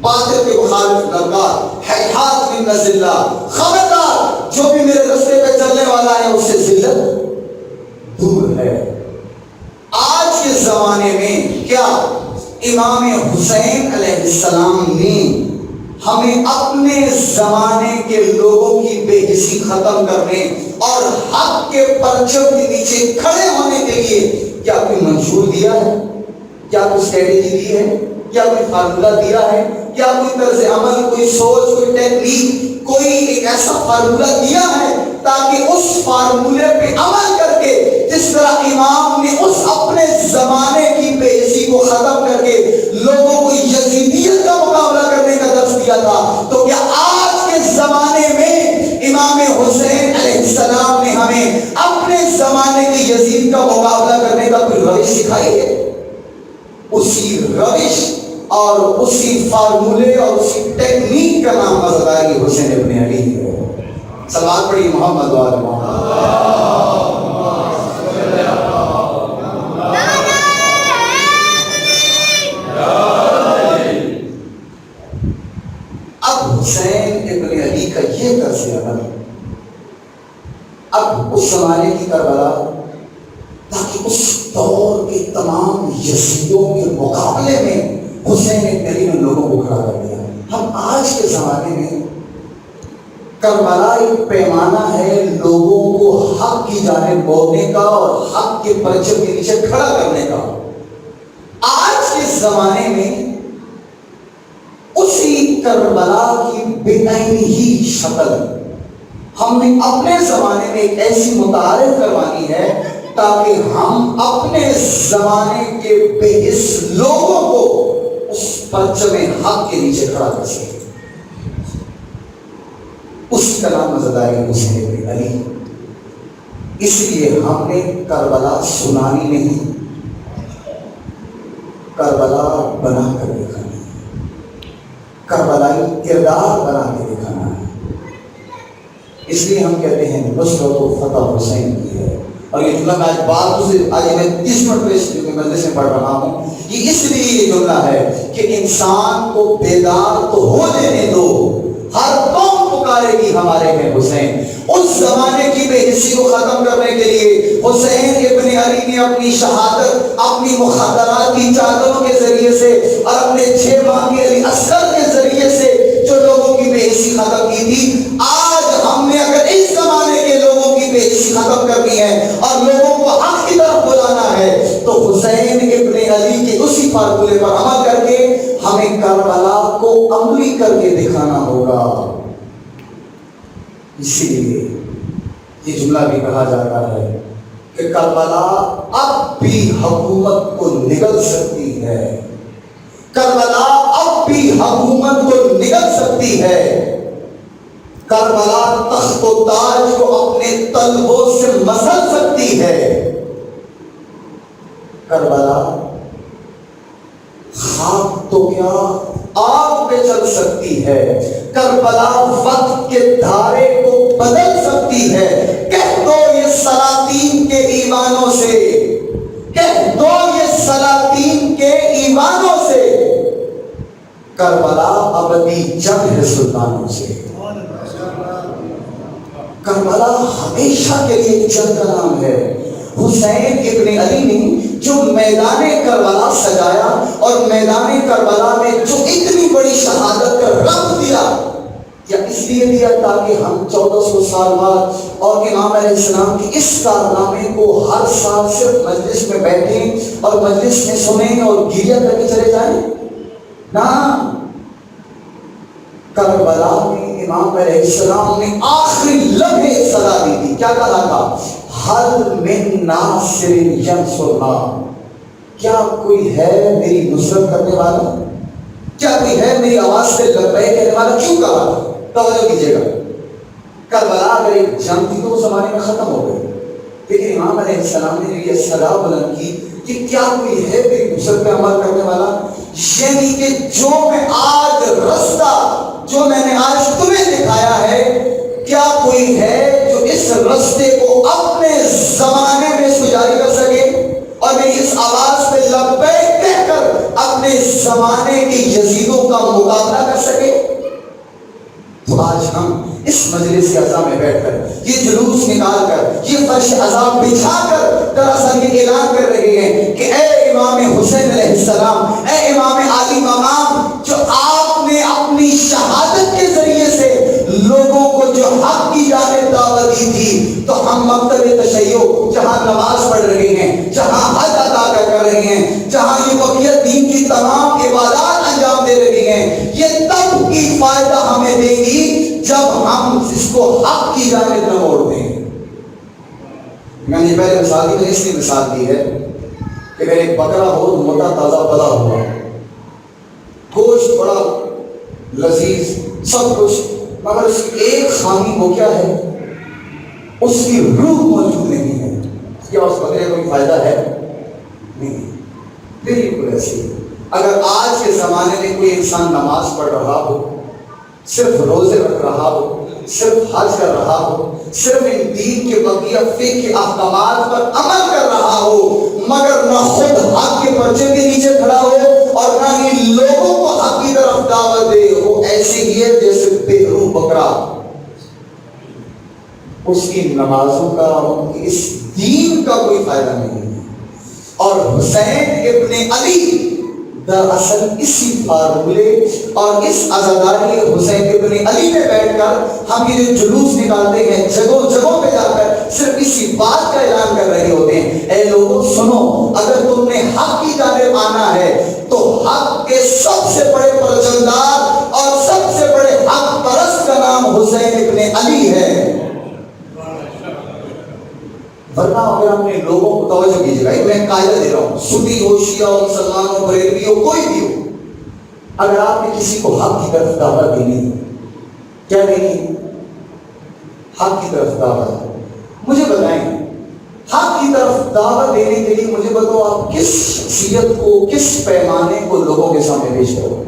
باطل کے مخالف للکار ہیہات من اللہ، خبردار جو بھی میرے رستے پہ چلنے والا ہے اس سے ذلت دور ہے. آج کے زمانے میں کیا امام حسین علیہ السلام نے ہمیں اپنے زمانے کے لوگوں کی بے حسی ختم کرنے اور حق کے پرچم کے نیچے کھڑے ہونے کے لیے کیا کوئی منشور دیا ہے؟ کیا کوئی اسٹریٹجی دی ہے؟ کیا کوئی فارمولہ دیا ہے؟ کیا کوئی طرز عمل، کوئی سوچ، کوئی ٹیکنیک، کوئی ایک ایسا فارمولہ دیا ہے تاکہ اس فارمولے پہ عمل کر کے جس طرح امام نے اس اپنے زمانے کی بے عزتی کو ختم کر کے لوگوں کو یزیدیت کا مقابلہ کرنے کا درس دیا تھا، تو کیا آج کے زمانے میں امام حسین علیہ السلام نے ہمیں اپنے زمانے کے یزید کا مقابلہ کرنے کا کوئی روش سکھائی ہے؟ اسی روش اور اسی فارمولے اور اسی ٹیکنیک کا نام مزداری حسین ابن علی ہے. صلوات پڑھی محمد و آل محمد. اب حسین ابن علی کا یہ طرز عمل اب اس زمانے کی کربلا، تاکہ اس دور کے تمام یزیدوں کے مقابلے میں حسین ابن علی نے لوگوں کو کھڑا کر دیا. ہم آج کے زمانے میں کربلا ایک پیمانہ ہے لوگوں کو حق کی جانب بولنے کا اور حق کے پرچم کے نیچے کھڑا کرنے کا. آج کے زمانے میں اسی کربلا کی بےعینی ہی شکل ہم نے اپنے زمانے میں ایک ایسی متعارف کروانی ہے تاکہ ہم اپنے زمانے کے بے حس لوگوں کو اس پرچم حق کے نیچے کھڑا کر سکیں. اسی کا نام مزداری حسین ابن علی. اس لیے ہم نے کربلا سنانی نہیں، کربلا بنا کر دکھانا ہے، کربلائی کردار بنا کے دکھانا ہے. اس لیے ہم کہتے ہیں نصرت و فتح حسین کی ہے. اور یہ جملہ میں آج بات سے آج میں 30 منٹ میں مجلس میں پڑھ رہا ہوں، یہ اس لیے یہ جملہ ہے کہ انسان کو بیدار تو ہو لینے دو. ہر قوم پکارے گی ہمارے میں حسین. اس زمانے کی بے حسی کو ختم کرنے کے لیے حسین ابن علی نے اپنی شہادت اپنی مخدرات کی چادروں کے ذریعے سے اور اپنے 6 ماہ کے علی اصغر کے ذریعے سے جو لوگوں کی بے حسی ختم کی تھی، آج ہم نے اگر اس زمانے کے لوگوں کی بے حسی ختم کرنی ہے اور لوگوں کو حق کی طرف بلانا ہے تو حسین ابن علی کے اسی فارمولے پر عمل کر کے ہمیں کربلا کو عملی کر کے دکھانا ہوگا. اسی لیے یہ جملہ بھی کہا جاتا ہے کہ کربلا اب بھی حکومت کو نگل سکتی ہے، کربلا اب بھی حکومت کو نگل سکتی ہے. کربلا تخت و تاج کو اپنے تلووں سے مسل سکتی ہے. کربلا خاک تو کیا آگ پہ چل سکتی ہے. کربلا وقت کے دھارے کو بدل سکتی ہے. کہہ دو یہ سلاطین کے ایوانوں سے، کہہ دو یہ سلاطین کے ایوانوں سے، کربلا ابدی جنگ ہے سلطانوں سے. کربلا ہمیشہ کے لیے جنگ کا نام ہے. حسین ابن علی نے جو میدان کربلا سجایا اور میدان کربلا میں جو اتنی بڑی شہادت کا رنگ دیا، یا اس لیے دیا تاکہ ہم 1400 سال بعد اور امام علیہ السلام کے اس کارنامے کو ہر سال صرف مجلس میں بیٹھیں اور مجلس میں سنیں اور گریہ کر کے چلے جائیں؟ نہ، کربلا میں امام علیہ السلام نے آخری لمحے صدا دی تھی. کیا کہا تھا؟ حل من ناصر ینصرنا. کیا کوئی ہے میری نصرت کرنے والا؟ کیا کوئی ہے میری آواز سے لبیک کہنے والا؟ کیوں کہا تھا؟ توجہ کیجیے گا. کربلا اگر ایک جنگ تھی تو وہ زمانے میں ختم ہو گئی، لیکن امام علیہ السلام نے یہ صدا بلند کی کہ کیا کوئی ہے میری نصرت پہ عمل کرنے والا. یعنی کہ جو میں آج رستہ جو میں نے آج تمہیں دکھایا ہے، کیا کوئی ہے جو اس رستے کو اپنے زمانے میں جاری کر سکے اور میری اس آواز پہ لبیک کہہ کر اپنے زمانے کے یزیدوں کا مقابلہ کر سکے؟ تو آج ہم اس مجلس اعظم میں بیٹھ کر یہ جلوس نکال کر یہ فرش عذاب بچھا کر دراصل یہ اعلان کر رہے ہیں کہ اے امام حسین علیہ السلام، اے امام علی مقام، جو آپ نے اپنی شہادت کے ذریعے سے لوگوں کو جو حق کی جانب دعوت دی تھی، تو ہم مکتب تشیع جہاں نماز پڑھ رہے ہیں، جہاں حج ادا کر رہے ہیں، جہاں یہ بقیہ دین کی تمام عبادات انجام دے رہے ہیں، یہ تب کی فائدہ ہمیں دے گی جب ہم اس کو حق کی جانب نہ موڑ دیں۔ میں نے پہلے مثال دی، میں اس لیے مثال دی ہے کہ اگر ایک بکرا بہت موٹا تازہ پلا ہوا، گوشت بڑا لذیذ سب کچھ، مگر اس کی ایک خامی وہ کیا ہے؟ اس کی روح موجود نہیں ہے، کیا اس بکرے کو کوئی فائدہ ہے؟ نہیں۔ بالکل ایسے اگر آج کے زمانے میں کوئی انسان نماز پڑھ رہا ہو، صرف روزے رکھ رہا ہو، صرف حج کر رہا ہو، صرف ان دین کے بقیہ فقہ کے احکامات پر عمل کر رہا ہو، مگر نہ خود حق کے پرچے کے نیچے کھڑا ہو اور نہ ہی لوگوں کو حق کی طرف دعوت دے، وہ ایسے ہی ہے جیسے بے روح بکرا۔ اس کی نمازوں کا، ان کی اس دین کا کوئی فائدہ نہیں ہے۔ اور حسین ابن علی دراصل اسی فارمولے اور اس عزاداری حسین ابن علی میں بیٹھ کر ہم یہ جو جلوس نکالتے ہیں جگہوں جگہوں پہ جا کر صرف اسی بات کا اعلان کر رہے ہوتے ہیں، اے لوگوں سنو، اگر تم نے حق کی جانب آنا ہے تو حق کے سب سے بڑے پرچمدار اور سب سے بڑے حق پرست کا نام حسین ابن علی ہے۔ ورنہ اگر ہم نے لوگوں کو توجہ کیجیے گا، میں قاعدہ دے رہا ہوں، سنی ہو، شیعہ ہو، مسلمان ہو، بریلوی ہو، کوئی بھی ہو، اگر آپ نے کسی کو حق کی طرف دعوت دینی، کیا دینی؟ حق کی طرف دعوت، مجھے بتائیں حق کی طرف دعوت دینے کے لیے مجھے بتاؤ آپ کس شخصیت کو، کس پیمانے کو لوگوں کے سامنے پیش کرو؟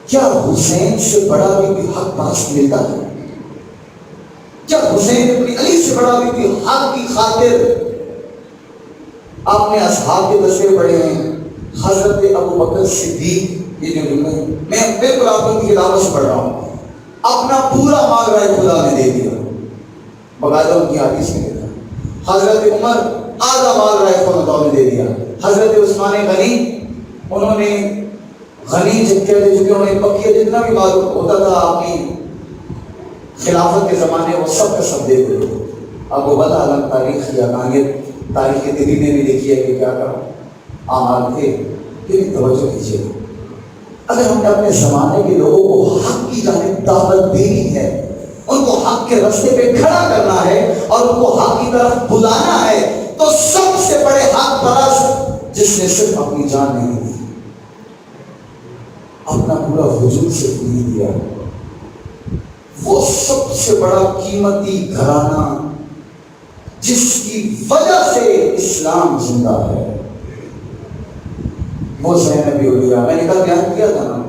کیا حسین سے بڑا بھی کوئی حق پرست ملتا ہے؟ کیا حسین ابن علی سے بڑا بھی کوئی حق کی خاطر؟ آپ نے اصحاب کے تذکرے پڑھے ہیں، حضرت ابو بکر صدیق، یہ جو جملہ ہے میں بالکل آپ کی کتابوں سے پڑھ رہا ہوں، اپنا پورا مال رائے خدا نے دے دیا، باقاعدہ ان کی حدیث میں دیکھا۔ حضرت عمر آدھا مال رائے خدا نے دے دیا۔ حضرت عثمان غنی، انہوں نے غنی جب کہتے چونکہ انہوں نے بقیہ جتنا بھی مال ہوتا تھا آپ کی خلافت کے زمانے وہ سب کا سب دے دے۔ اب وہ بتا علم تاریخ یا تاریخ دلی میں بھی دیکھیے کہ کیا کہا اعمال تھے، پھر توجہ کیجیے۔ اگر ہم نے اپنے زمانے کے لوگوں کو حق کی جانب دعوت دینی ہے، ان کو حق کے راستے پہ کھڑا کرنا ہے اور ان کو حق کی طرف بلانا ہے، تو سب سے بڑے حق پرست جس نے صرف اپنی جان نہیں دی، اپنا پورا وجود صرف نہیں دیا، وہ سب سے بڑا قیمتی گھرانہ جس کی وجہ سے اسلام زندہ ہے، وہ زینب اولیاء۔ میں نے کل بیان کیا تھا نا،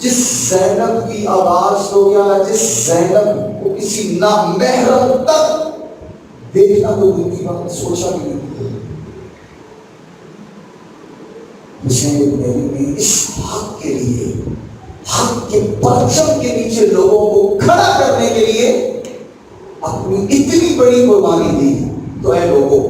جس زینب کی آواز کو یا جس زینب کو کسی نامحرم تک دیکھنا تو دل کی بات سوچا بھی نہیں۔ حسین ابن علی نے اس حق کے لیے، حق کے پرچم کے نیچے لوگوں کو کھڑا کرنے کے لیے اپنی اتنی بڑی قربانی دی۔ تو اے لوگوں،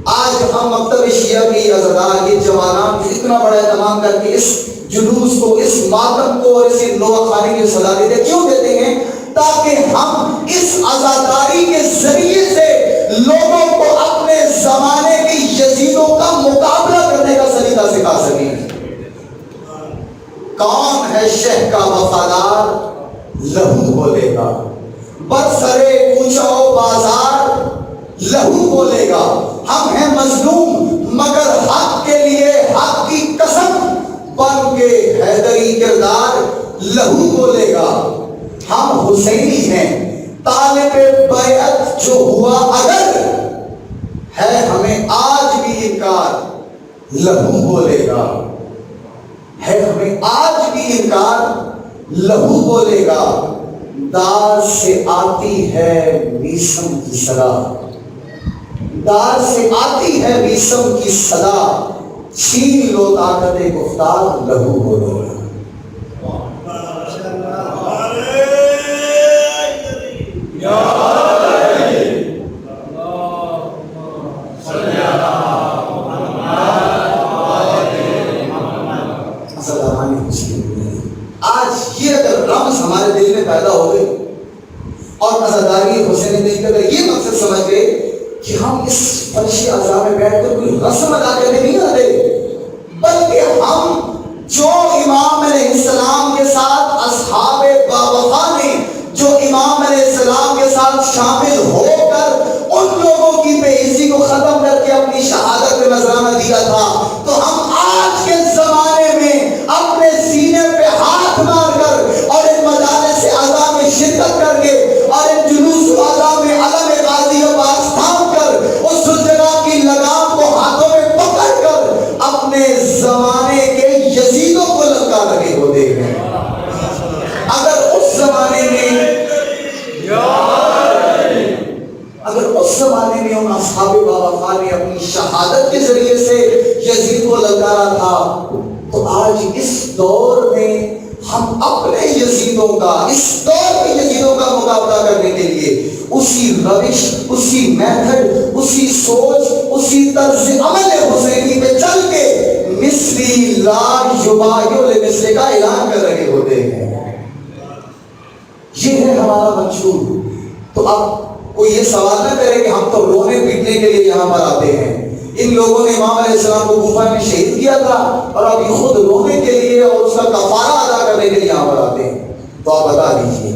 آج ہم مکتب شیعہ کی عزادار کے جوانان کو اتنا بڑا اہتمام کر کے اس جلوس کو، اس ماتم کو اور اس نوح خانی کی صدا دیتے کیوں دیتے ہیں؟ تاکہ ہم اس عزاداری کے ذریعے سے لوگوں کو اپنے زمانے کے یزیدوں کا مقابلہ کرنے کا سلیقہ سکھا سکیں۔ کون ہے شہ کا وفادار؟ لہو بولے گا، برسرے کوچہ و بازار لہو بولے گا۔ ہم ہیں مظلوم مگر حق کے لیے حق کی قسم بن کے حیدری کردار لہو بولے گا۔ ہم حسینی ہیں، طالب بیعت جو ہوا اگر ہے ہمیں آج بھی انکار لہو بولے گا، ہے ہمیں آج بھی انکار لہو بولے گا۔ دار سے آتی ہے میسم کی صدا، دار سے آتی ہے بیسم کی صدا، چھین لو طاقت گفتار لہو بولو۔ آج یہ اگر رمز ہمارے دل میں پیدا ہو گئی اور عزاداری حسین ابن اگر یہ مقصد سمجھ گئے کہ ہم اس فرشی اعضاء میں بیٹھ کر کوئی رسم ادا کرنے نہیں آتے، بلکہ ہم جو امام علیہ السلام کے ساتھ اصحاب باوفا نے جو امام علیہ السلام کے ساتھ شامل ہو کر ان لوگوں کی بے عزتی کو ختم کر کے اپنی شہادت میں نذرانہ دیا تھا، تو ہم آج کے زمانے میں اپنے سینے پہ ہاتھ مار کر اور ان مجالس اعضاء میں شرکت کر کے اور ان جلوس اعضاء میں علم غازی و باز تھام کر اس جگہ کی لگام کو ہاتھوں میں پکڑ کر اپنے زمانے کے یزیدوں کو لگا رہے ہوتے ہیں۔ اگر اس زمانے میں ان اصحاب باوفا نے اپنی شہادت کے ذریعے سے یزید کو للکارا تھا، تو آج اس دور میں ہم اپنے یزیدوں کا، اس دور کے یزیدوں کا مقابلہ کرنے کے لیے اسی روش، اسی میتھڈ، اسی سوچ، اسی طرز عمل حسینی پہ چل کے مصری لا یبایع لمصر کا اعلان کر رہے ہوتے ہیں۔ یہ ہے ہمارا منشور۔ تو اب کوئی یہ سوال نہ کرے کہ ہم تو رونے پیٹنے کے لیے یہاں پر آتے ہیں، ان لوگوں نے امام علیہ السلام کو کوفہ میں شہید کیا تھا اور اب یہ خود رونے کے لیے اور اس کا کفارہ ادا کرنے کے لیے یہاں پر آتے ہیں۔ تو آپ بتا دیجیے،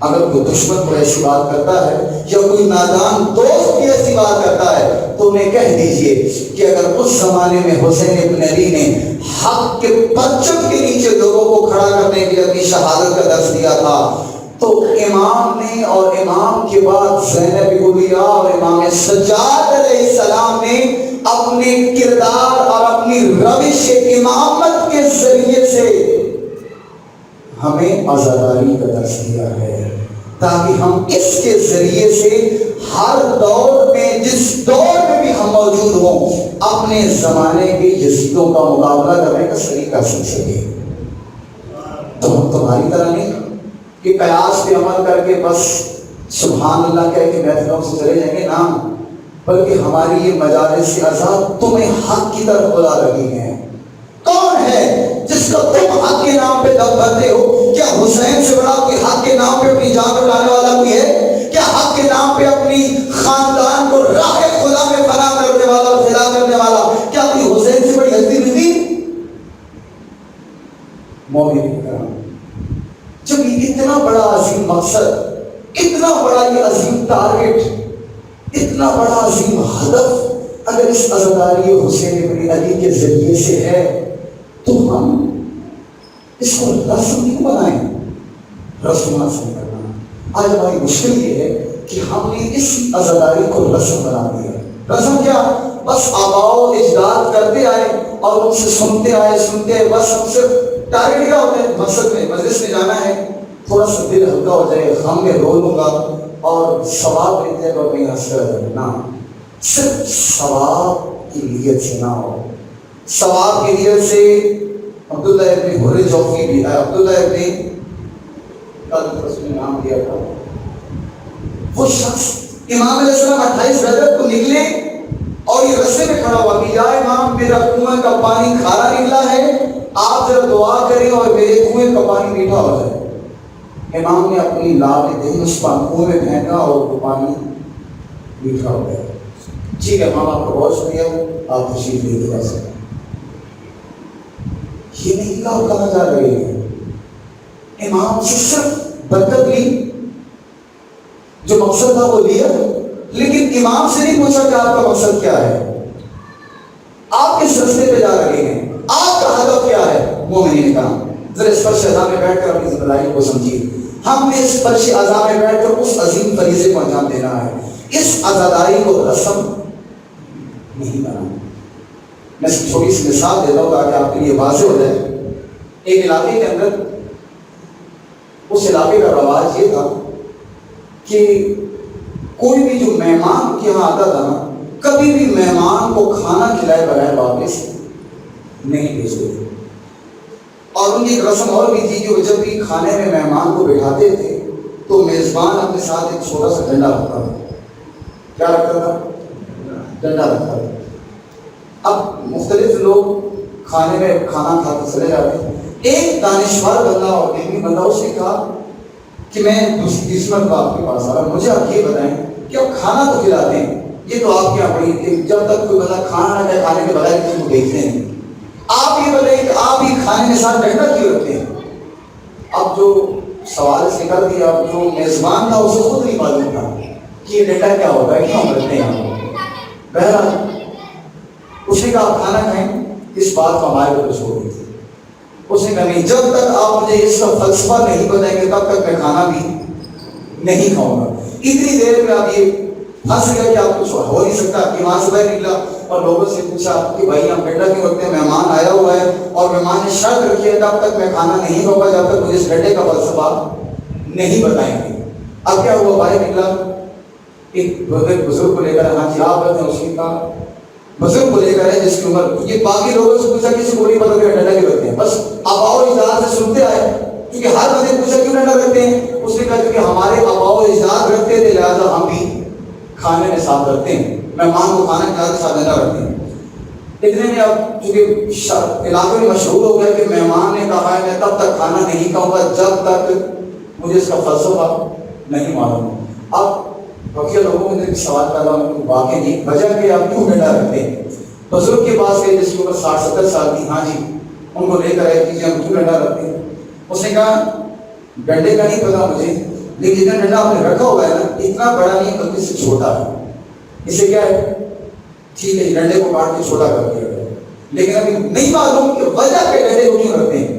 اگر کوئی دشمن کوئی ایسی بات کرتا ہے یا کوئی نادان دوست بھی ایسی بات کرتا ہے تو انہیں کہہ دیجیے کہ اگر اس زمانے میں حسین ابن علی نے حق کے پرچم کے نیچے لوگوں کو کھڑا کرنے کے لیے اپنی شہادت کا درس دیا تھا، تو امام نے اور امام کے بعد زینب کبریٰ اور امام سجاد علیہ السلام نے اپنے کردار اور اپنی روش امامت کے ذریعے سے ہمیں عزاداری کا درس دیا ہے، تاکہ ہم اس کے ذریعے سے ہر دور میں، جس دور میں بھی ہم موجود ہوں، اپنے زمانے کے یزیدوں کا مقابلہ کرنے کا سلیقہ سیکھ سکیں۔ تو ہم تمہاری طرح نہیں کہ قیاس پہ عمل کر کے بس سبحان اللہ کہہ کے محفلوں سے چلے جائیں گے، نا، بلکہ ہماری یہ مجالس اعضاء تمہیں حق کی طرف بلا رہی ہیں۔ کون ہے جس کو تم حق کے نام پہ دم بھرتے ہو؟ کیا حسین سے بڑا کوئی حق کے نام پہ اپنی جان لگانے والا کوئی ہے؟ کیا حق کے نام پہ اپنی خاندان کو راہ خدا میں فنا کرنے والا اور فدا کرنے والا کیا کوئی حسین سے بڑی ہستی نہیں تھی؟ مومن کرام، جب یہ اتنا بڑا عظیم مقصد، اتنا بڑا یہ عظیم ٹارگٹ، اتنا بڑا عظیم ہدف اگر اس عزاداری حسین ابن علی کے ذریعے سے ہے، تو ہم اس کو رسم کیوں بنائیں؟ رسم حاصل کرنا آج ہماری مشکل یہ ہے کہ ہم نے اس عزاداری کو رسم بنا دیا۔ رسم کیا؟ بس آباء و اجداد کرتے آئے اور ان سے سنتے آئے، بس ہم صرف ٹارگٹ کیا ہوتا ہے؟ مقصد میں مجلس میں جانا ہے، تھوڑا سا دل ہلکا ہو جائے، غم میں رو لوں گا اور ثواب لیتے ہیں اور کہیں ہنس کر نہ، صرف ثواب کی نیت سے نہ ہو۔ ثواب کی نیت سے عبداللہ ابن حر جوفی بھی ہے، عبداللہ ابن نام دیا تھا، وہ شخص امام علیہ السلام 28 رجب کو نکلے اور یہ رستے میں کھڑا ہوا کہ یا امام میرا کنویں کا پانی کھارا نکلا ہے، آپ ذرا دعا کریں اور میرے کنویں کا پانی میٹھا ہو جائے۔ امام نے اپنی لال دہن اس کنویں میں پھینکا اور وہ پانی میٹھا ہو گیا۔ ٹھیک ہے امام، آپ کا بہت شکریہ، آپ تشریف لے کے جا سکتے۔ یہ نہیں کہا جا رہے ہیں، امام سے صرف برکت لی، جو مقصد تھا وہ لیا، لیکن امام سے نہیں پوچھا کہ آپ کا مقصد کیا ہے، آپ کس رستے پہ جا رہے ہیں، آپ کا ہدف کیا ہے۔ مومنین نے کہا ذرا اس فرش اعضاء میں بیٹھ کر اپنی ذمہ داری کو سمجھیے، ہم نے اس فرش اعضاء میں بیٹھ کر اس عظیم فریضے کو انجام دینا ہے، اس عزاداری کو رسم نہیں بنانا۔ میں چھوٹی سی مثال دیتا ہوں تاکہ آپ کے لیے واضح ہو جائے۔ ایک علاقے کے اندر، اس علاقے کا رواج یہ تھا کہ کوئی بھی جو مہمان کے یہاں آتا تھا نا، کبھی بھی مہمان کو کھانا کھلائے بغیر واپس نہیں بھیجتے تھے۔ اور ان کی ایک رسم اور بھی تھی کہ وہ جب بھی کھانے میں مہمان کو بٹھاتے تھے تو میزبان اپنے ساتھ ایک چھوٹا سا ڈنڈا رکھتا تھا۔ کیا رکھتا تھا؟ ڈنڈا رکھتا تھا۔ اب مختلف لوگ کھانے میں کھانا کھا کے چلے جاتے ہیں۔ ایک دانشور بندہ اور علمی بندہ اس نے کہا کہ میں دوسری مرتبہ آپ کے پاس آ رہا ہوں، مجھے آپ یہ بتائیں کہ آپ کھانا تو کھلاتے ہیں، یہ تو آپ کے یہاں بڑی، جب تک کوئی بندہ کھانا نہ کھائے کھانے کے بغیر کسی کو دیکھتے نہیں، آپ یہ بتائیں کہ آپ ہی کھانے کے ساتھ ڈنڈا کیوں رکھتے ہیں؟ اب جو سوال سے کر دیا، اب جو میزبان تھا اسے خود نہیں معلوم تھا کہ یہ ڈنڈا کیا ہوتا ہے، کیوں ہم رکھتے ہیں یہاں۔ بہرحال اس نے کہا آپ کھانا کھائیں، اس بات کو ہمارے اوپر چھوڑ دیجیے۔ اس نے کہا نہیں، جب تک آپ مجھے اس کا فلسفہ نہیں بتائیں گے تب تک میں کھانا بھی نہیں کھاؤں گا۔ اتنی دیر میں آپ یہ پھنس گیا کہ آپ کچھ ہو نہیں سکتا، کہ وہاں سے باہر نکلا اور لوگوں سے پوچھا کہ بھائی ہم ڈنڈا کیوں رکھتے ہیں؟ مہمان آیا ہوا ہے اور مہمان نے شرط رکھی ہے تب تک میں کھانا نہیں کھاؤں گا جب تک مجھے اس ڈنڈے کا فلسفہ نہیں بتائیں گے۔ اب کیا ہوا، باہر نکلا ایک بزرگ کو لے کر، ہاں جی آپ ہیں، اس نے کہا بزرگ کو لے کر ہے جس کی عمر، یہ باقی لوگوں سے پوچھا کسی کو نہیں پتا کہ ڈنڈا کیوں رکھتے ہیں، بس آباؤ اجداد سے سنتے آئے، کیونکہ ہر بندے پوچھا کیوں ڈنڈا رکھتے ہیں، اس نے کہا کیونکہ ہمارے آباؤ اجداد رکھتے تھے لہٰذا ہم بھی کھانے میں ساتھ رکھتے ہیں، مہمان کو کھانا کھلانے کے ساتھ ڈنڈا رکھتے ہیں۔ اتنے میں اب چونکہ علاقے میں مشہور ہو گیا کہ مہمان نے کہا ہے میں تب تک کھانا نہیں کھاؤں گا جب تک مجھے اس کا فلسفہ نہیں معلوم۔ اب بقیہ لوگوں کے اندر سوال پیدا ہونے واقع نہیں، وجہ کہ آپ کیوں ڈنڈا رکھتے ہیں؟ بزرگ کے پاس گئے جس کی عمر 60-70 سال کی، ہاں جی ان کو لے کر آئے کہ ہم کیوں ڈنڈا رکھتے ہیں؟ اس نے کہا ڈنڈے کا نہیں پتا مجھے، لیکن جتنا ڈنڈا آپ نے رکھا ہوا ہے نا اتنا بڑا نہیں بلکہ اس سے چھوٹا ہے، اسے کیا ہے ٹھیک ہے ڈنڈے کو کاٹ کے چھوٹا کر دیا گیا، لیکن ابھی نہیں معلوم کہ وجہ کے ڈنڈے کو کیوں رکھتے ہیں۔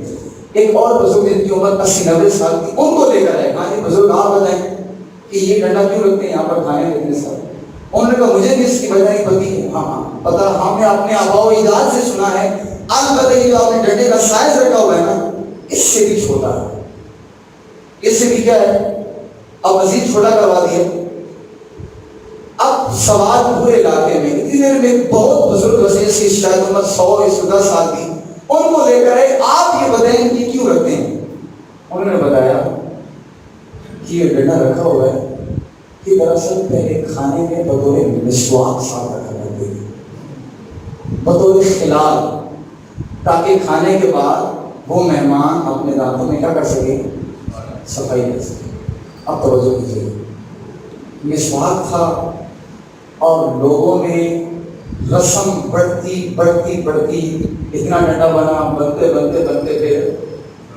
ایک اور بزرگ جن کی عمر 80-90 سال کی، ان کو لے کر آئے، ہاں جی بزرگ آپ بتائیں کہ یہ ڈنڈا کیوں رکھتے ہیں یہاں پر کھانے میں ساتھ؟ انہوں نے کہا مجھے بھی اس کی وجہ نہیں پتی ہے، ہاں پتا ہم نے اپنے آباؤ اجداد سے سنا ہے، البتہ یہ جو آپ نے ڈنڈے کا سائز رکھا ہوا ہے نا اس سے بھی چھوٹا ہے، اس سے بھی کیا ہے اب مزید چھوٹا کروا دیا۔ اب سوال پورے علاقے میں، اتنی دیر میں بہت بزرگ وسیع سے شاید عمر 100-110 سال کی، ان کو لے کر آئے آپ یہ بتائیں کہ کیوں رکھتے ہیں؟ انہوں نے بتایا کہ یہ ڈنڈا رکھا ہوا ہے کہ دراصل پہلے کھانے میں بطور مسواک ساتھ رکھا کرتے تھے، بطور خلال، تاکہ کھانے کے بعد وہ مہمان اپنے دانتوں میں کیا کر سکے، صفائی کر سکے۔ اب توجہ کیجیے، مسواک تھا اور لوگوں میں رسم بڑھتی اتنا ڈنڈا بنا، بنتے پھر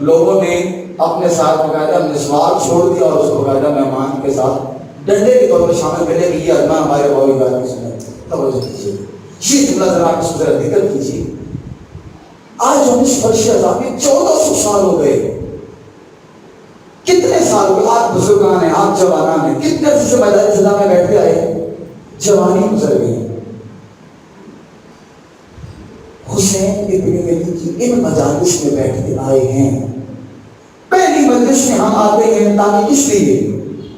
لوگوں نے اپنے ساتھ باقاعدہ مسواک چھوڑ دیا اور اس کو باقاعدہ مہمان کے ساتھ ڈنڈے کے طور پر شامل کرنے کے لیے ادنا ہمارے باوی بات کی سنت۔ توجہ کیجیے، یہ جملہ ذرا آپ اس ذرا ذکر کیجیے۔ آج ہم اس فرش عذاب میں 1400 سال ہو گئے، کتنے سال ہو گئے، آپ بزرگان ہیں، آپ جوانان ہیں، کتنے عرصے سے میدان سزا میں بیٹھتے آئے، جوانی گزر گئی۔ حسین ابن علی کی ان مجالس میں بیٹھتے آئے ہیں، پہلی مجلس میں ہم آتے ہیں تاکہ کس لیے،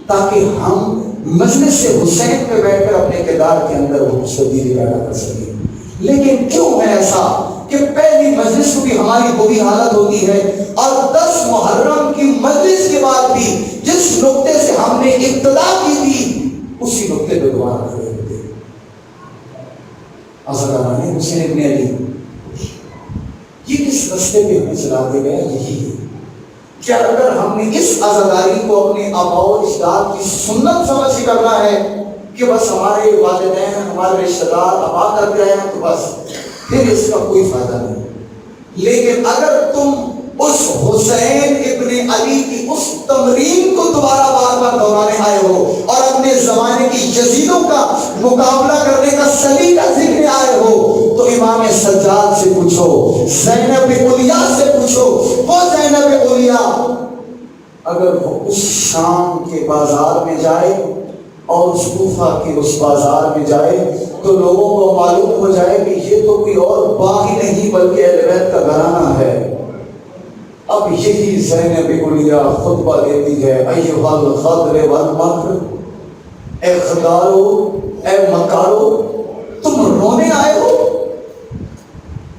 تاکہ ہم مجلس سے حسین پہ بیٹھ کر اپنے کردار کے اندر وہ تبدیلی پیدا کر سکیں۔ لیکن کیوں ہے ایسا کہ پہلی مجلس کو بھی ہماری بری حالت ہوتی ہے اور 10 محرم کی مجلس کے بعد بھی جس نقطے سے ہم نے ابتدا کی تھی اسی نقطے پہ دوبارہ کھڑے ہوتے ہیں۔ عزیزان حسین ابن علی یہ کس رستے پہ ہمیں چلاتے گئے، یہی ہے کہ اگر ہم نے اس عزاداری کو اپنے آباؤ اجداد کی سنت سمجھ کے کرنا ہے کہ بس ہمارے والدین ہمارے رشتہ دار آبا کرتے آئے ہیں تو بس پھر اس کا کوئی فائدہ نہیں۔ لیکن اگر تم اس حسین ابن علی کی اس تمرین کو دوبارہ بار بار دہرانے آئے ہو اور اپنے زمانے کی یزیدوں کا مقابلہ کرنے کا سلیقہ سیکھنے آئے ہو تو امام سجاد سے پوچھو، زینب علیہ سے پوچھو، وہ زینب علیہ اگر وہ اس شام کے بازار میں جائے اور اس کوفہ کے اس بازار میں جائے تو لوگوں کو معلوم ہو جائے کہ یہ تو کوئی اور باغی نہیں بلکہ اہل بیت کا گھرانہ ہے۔ اب یہی زینب علیہ خطبہ دیتی ہے، ایھا الخضر والمکر، اے خدارو، اے مکارو، تم رونے آئے ہو؟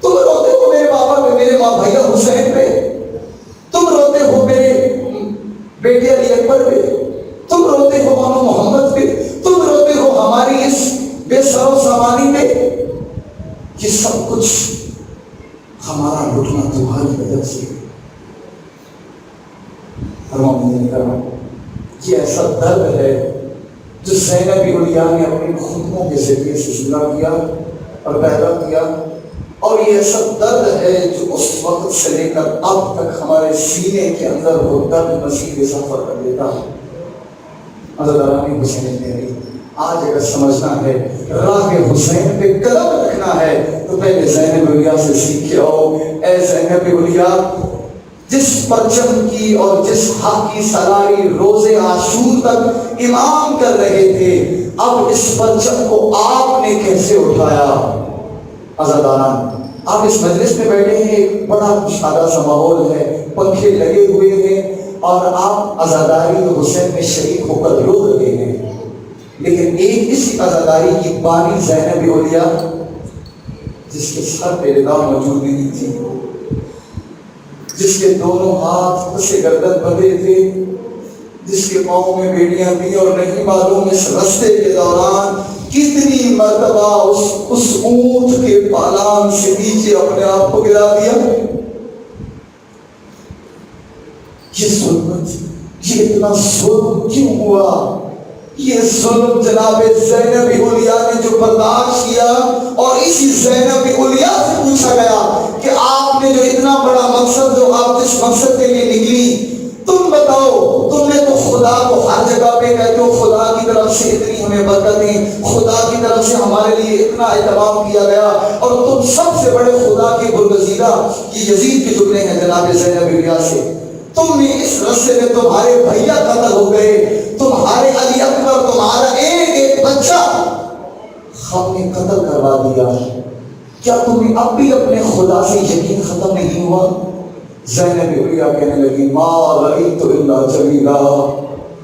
تم روتے ہو میرے بابا پہ، میرے ماں بھیا حسین پہ، تم روتے ہو میرے بیٹے علی اکبر پہ، تم روتے ہو مامو محمد پہ، تم روتے ہو ہماری اس بے سر و سامانی پہ. یہ سب کچھ ہمارا لٹنا تمہاری وجہ سے. یہ ایسا درد ہے جو زینب اولیاء نے اپنے خطبوں کے ذریعے سے سنا کیا اور پیدا کیا، اور یہ ایسا درد ہے جو اس وقت سے لے کر اب تک ہمارے سینے کے اندر وہ درد مزید اضافہ کر دیتا ہے. حسین میری آج اگر سمجھنا ہے، راہ حسین پہ قدم رکھنا ہے، تو پہلے زینب اولیاء سے سیکھ آؤ. اے زینب اولیاء، جس پرچم کی اور جس حق کی سلاری روز عاشور تک امام کر رہے تھے، اب اس پرچم کو آپ نے کیسے اٹھایا؟ عزاداران، آپ اس مجلس میں بیٹھے ہیں، ایک بڑا شادہ سا ماحول ہے، پنکھے لگے ہوئے ہیں، اور آپ عزاداری حسین میں شریک ہو کر رو رہے ہیں. لیکن ایک اسی عزاداری کی بانی زینب اولیاء، جس کے سر پہ ردا موجود نہیں تھی، جس کے دونوں ہاتھ سے گردن بندھے تھے، جس کے پاؤں میں بیڑیاں تھیں، اور نہیں معلوم اس رستے کے دوران کتنی مرتبہ اس اونٹ کے پالان سے نیچے اپنے آپ کو گرا دیا. یہ ظلمت، یہ اتنا ظلم کیوں ہوا؟ یہ ظلم جناب زینب اولیاء نے جو برداشت کیا، اور اسی زینب اولیاء سے پوچھا گیا کہ آپ نے جو اتنا بڑا مقصد، جو آپ جس مقصد کے لیے نکلی، تم بتاؤ. تم نے تو خدا کو ہر جگہ پہ کہتے ہو خدا کی طرف سے اتنی ہمیں برکتیں، خدا کی طرف سے ہمارے لیے اتنا اہتمام کیا گیا، اور تم سب سے بڑے خدا کے برگزیدہ، یہ یزید کے جملے ہیں جناب زینب اولیاء سے. تم نے اس رستے میں تمہارے بھیا قتل ہو گئے، تمہارے علی اکبر، تمہارا ایک ایک بچہ ہم نے قتل کروا دیا. کیا تمہیں اب بھی اپنے خدا سے یقین ختم نہیں ہوا؟ زینب اولیاء کہنے لگی، ما رأیت الا جمیلا،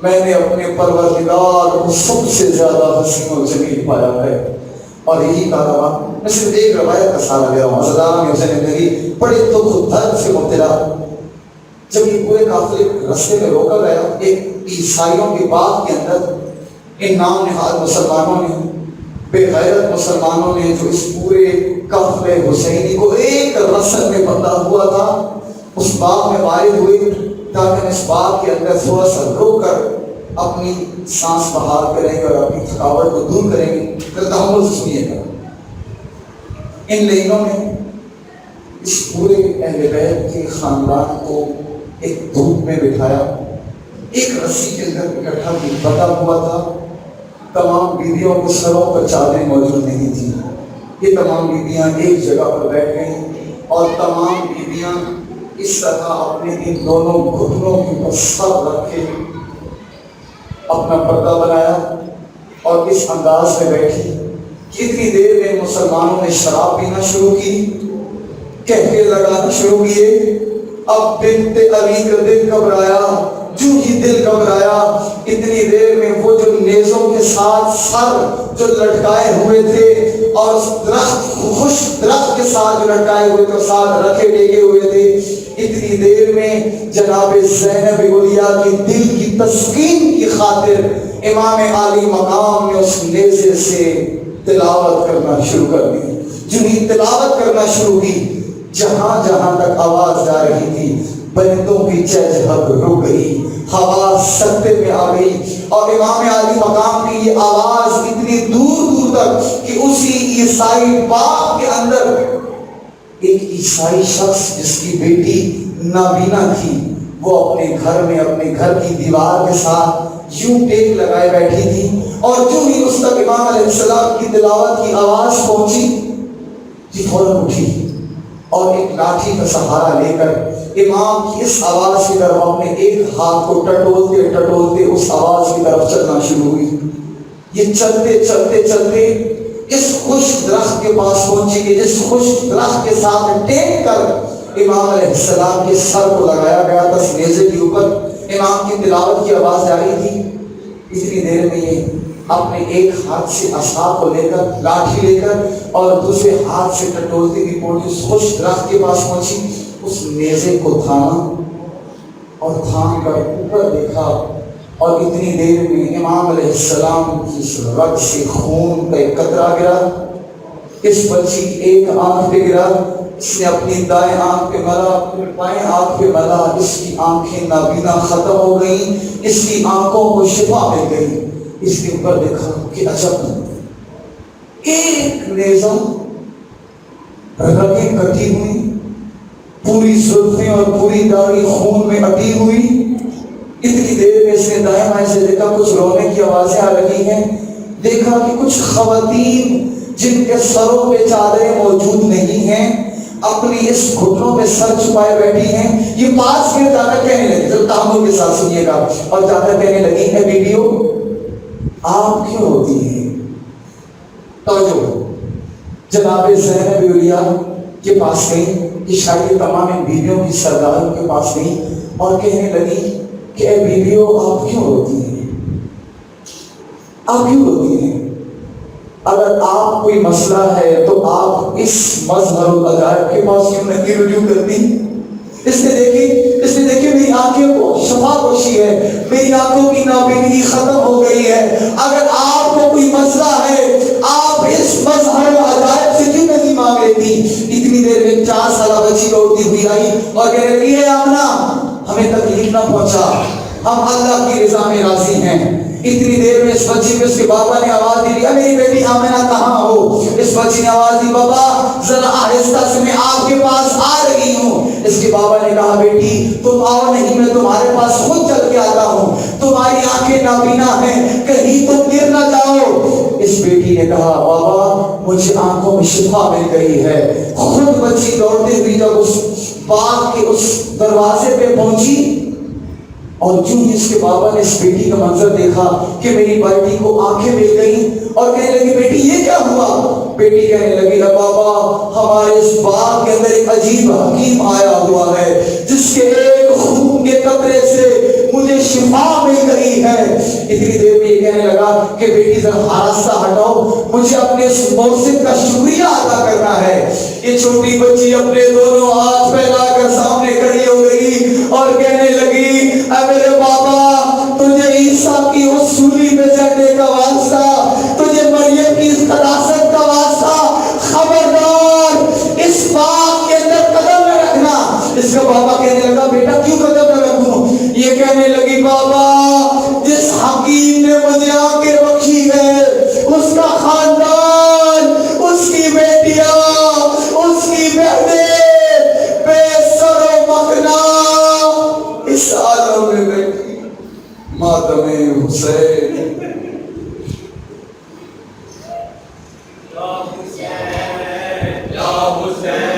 میں نے اپنے پروردگار کو سب سے زیادہ حسین و جمیل پایا ہے. اور یہی کارواں، میں صرف ایک روایت کا سہارا لے رہا ہوں. حضرت حسین نبی بڑے دکھ درد سے مبتلا، جب یہ پورے قافلے رستے میں روکا گیا، ایک عیسائیوں کی بات کے اندر ان نام نہاد مسلمانوں نے، بے غیرت مسلمانوں نے، جو اس پورے قافلے حسینی کو ایک رسم میں بندھا ہوا تھا، اس باغ میں وارد ہوئے تاکہ اس باغ کے اندر تھوڑا سا روک کر اپنی سانس بحال کریں گے اور اپنی تھکاوٹ کو دور کریں گے. پھر تحمل سے سنیے گا. ان لینوں نے اس پورے اہل بیت کے خاندان کو ایک دھوپ میں بٹھایا، ایک رسی کے اندر اکٹھا بتا ہوا تھا. تمام بیویوں کے سروں پر چادریں موجود نہیں تھیں. یہ تمام بیویاں ایک جگہ پر بیٹھ گئیں، اور تمام بیویاں اس طرح اپنے ان دونوں گھٹنوں کے اوپر سر رکھے اپنا پردہ بنایا، اور اس انداز میں بیٹھی. کتنی دیر میں مسلمانوں نے شراب پینا شروع کی، کہتے لگانا شروع کیے. اب بنت علی کا دل گھبرایا، جو ہی دل گھبرایا، اتنی دیر میں وہ جو نیزوں کے ساتھ سر جو لٹکائے ہوئے تھے، اور درخت خوش درخت کے ساتھ جو لٹکائے ہوئے تھے، ساتھ رکھے ٹیکے ہوئے تھے، اتنی دیر میں جناب زینب اولیاء کی دل کی تسکین کی خاطر امام عالی مقام نے اس نیزے سے تلاوت کرنا شروع کر دی. جو ہی تلاوت کرنا شروع کی، جہاں جہاں تک آواز جا رہی تھی، بندوں کی چہچہٹ رک گئی، ہوا سکتے میں آ گئی، اور امام عالی مقام کی یہ آواز اتنی دور دور تک کہ اسی عیسائی باغ کے اندر ایک عیسائی شخص جس کی بیٹی نابینا تھی، وہ اپنے گھر میں اپنے گھر کی دیوار کے ساتھ یوں ٹیک لگائے بیٹھی تھی، اور جو ہی اس تک امام علیہ السلام کی تلاوت کی آواز پہنچی، یہ فوراً اٹھی اور ایک لاٹھی کا سہارا لے کر امام کی اس آواز کی طرف اپنے ایک ہاتھ کو ٹٹولتے ٹٹولتے اس آواز کی طرف چلنا شروع ہوئی. یہ چلتے چلتے چلتے اس خوش درخت کے پاس پہنچی کہ جس خوش درخت کے ساتھ ٹیک کر امام علیہ السلام کے سر کو لگایا گیا تھا اس نیزے کے اوپر. امام کی تلاوت کی آواز جاری تھی. اتنی دیر میں یہ اپنے ایک ہاتھ سے عصا کو لے کر لاٹھی لے کر اور دوسرے ہاتھ سے ٹٹولتی ہوئی پہنچی اس خوش درخت کے پاس پہنچی، اس نیزے کو تھاما اور تھام کر اوپر دیکھا اور اتنی دیر میں امام علیہ السلام کی رگ سے خون کا ایک قطرہ گرا، اس بچی کی ایک آنکھ پہ گرا، اس نے اپنی دائیں آنکھ پہ ملا، پھر بائیں آنکھ پہ ملا، اس کی آنکھیں نابینا ختم ہو گئیں، اس کی آنکھوں کو شفا مل گئی۔ اس کے اوپر دیکھا کہ عجب، ایک نیزہ رگیں کٹی ہوئی، پوری زلفیں اور پوری داڑھی خون میں اٹی ہوئی۔ اتنی دیر میں اس نے دائیں بائیں سے دیکھا، کچھ رونے کی آوازیں آ رہی ہیں، دیکھا کہ کچھ خواتین جن کے سروں پہ چادریں موجود نہیں ہیں اپنی اس گھٹنوں پہ سر چھپائے بیٹھی ہیں۔ یہ پاس میں جا کر کہنے لگی، ذرا تحمل کے ساتھ سنیے گا، اور جا کر کہنے لگی، اے بیویو آپ کیوں ہوتی ہیں؟ توجہ، جناب زینب علیہ کے پاس گئی، کہ شاید یہ تمام ان بیویوں کی سرداروں کے پاس گئی اور کہنے لگی کہ اے بیویو آپ کیوں ہوتی ہیں؟ آپ کیوں ہوتی ہیں؟ اگر آپ کوئی مسئلہ ہے تو آپ اس مظہر العجائب کے پاس کیوں نہیں رجوع کرتی؟ اس نے دیکھی میری آنکھیں کو شفا بخشی ہے، میری آنکھوں کی نابینی ختم ہو گئی ہے، اگر آپ کو کوئی مسئلہ ہے آپ اس مظہر العجائب سے کیوں نہیں مانگ لیتی؟ اتنی دیر میں 4 سالہ بچی لوٹتی ہوئی آئی اور کہنے لگی، ہے آمنہ ہمیں تکلیف نہ پہنچا، ہم اللہ کی رضا میں راضی ہیں۔ اتنی دیر میں اس بچی کو اس کے بابا نے آواز دی، میری بیٹی آمنہ کہاں ہو؟ اس بچی نے آواز دی، بابا ذرا آہستہ سے میں آپ کے پاس آ رہی ہوں۔ اس کے بابا نے کہا، بیٹی تم آؤ نہیں، میں تمہارے پاس خود چل کے آتا ہوں، تمہاری آنکھیں نابینا ہیں، کہیں تم گر نہ جاؤ۔ اس بیٹی نے کہا، بابا مجھے آنکھوں میں شفا مل گئی ہے۔ خود بچی دوڑتے ہوئی جب اس باغ کے اس دروازے پہ پہنچی اور جو اس کے بابا نے اس بیٹی کا منظر دیکھا کہ میری بیٹی کو آنکھیں مل گئیں اور کہنے لگی، بیٹی یہ کیا ہوا؟ بیٹی کہنے لگی، بابا ہمارے اس باغ کے اندر ایک عجیب حکیم آیا ہوا ہے جس کے ایک خون کے قطرے سے مجھے شفا مل گئی ہے۔ اتنی دیر میں یہ کہنے لگا کہ بیٹی ذرا راستہ ہٹاؤ، مجھے اپنے اس مرشد کا شکریہ ادا کرنا ہے۔ یہ چھوٹی بچی اپنے دونوں ہاتھ پھیلا کر سامنے کھڑی ہو گئی اور کہنے لگی، اے میرے بابا تجھے عیسیٰ کی اس سولی پہ چڑھنے کا واسطہ، تجھے مریم کی اس قداست کا واسطہ، خبردار اس باغ کے اندر قدم نہ رکھنا۔ اس کا بابا کہنے لگا، بیٹا کیوں قدم نہ رکھوں؟ یہ کہنے لگی، بابا جس حکیم نے مجھے آنکھیں بخشی ہے اس کا خاندان، اس کی بیٹیاں، اس کی بہنیں بے سر و مکنا اس عالم میں بیٹھی ماتم حسین۔ یا حسین یا حسین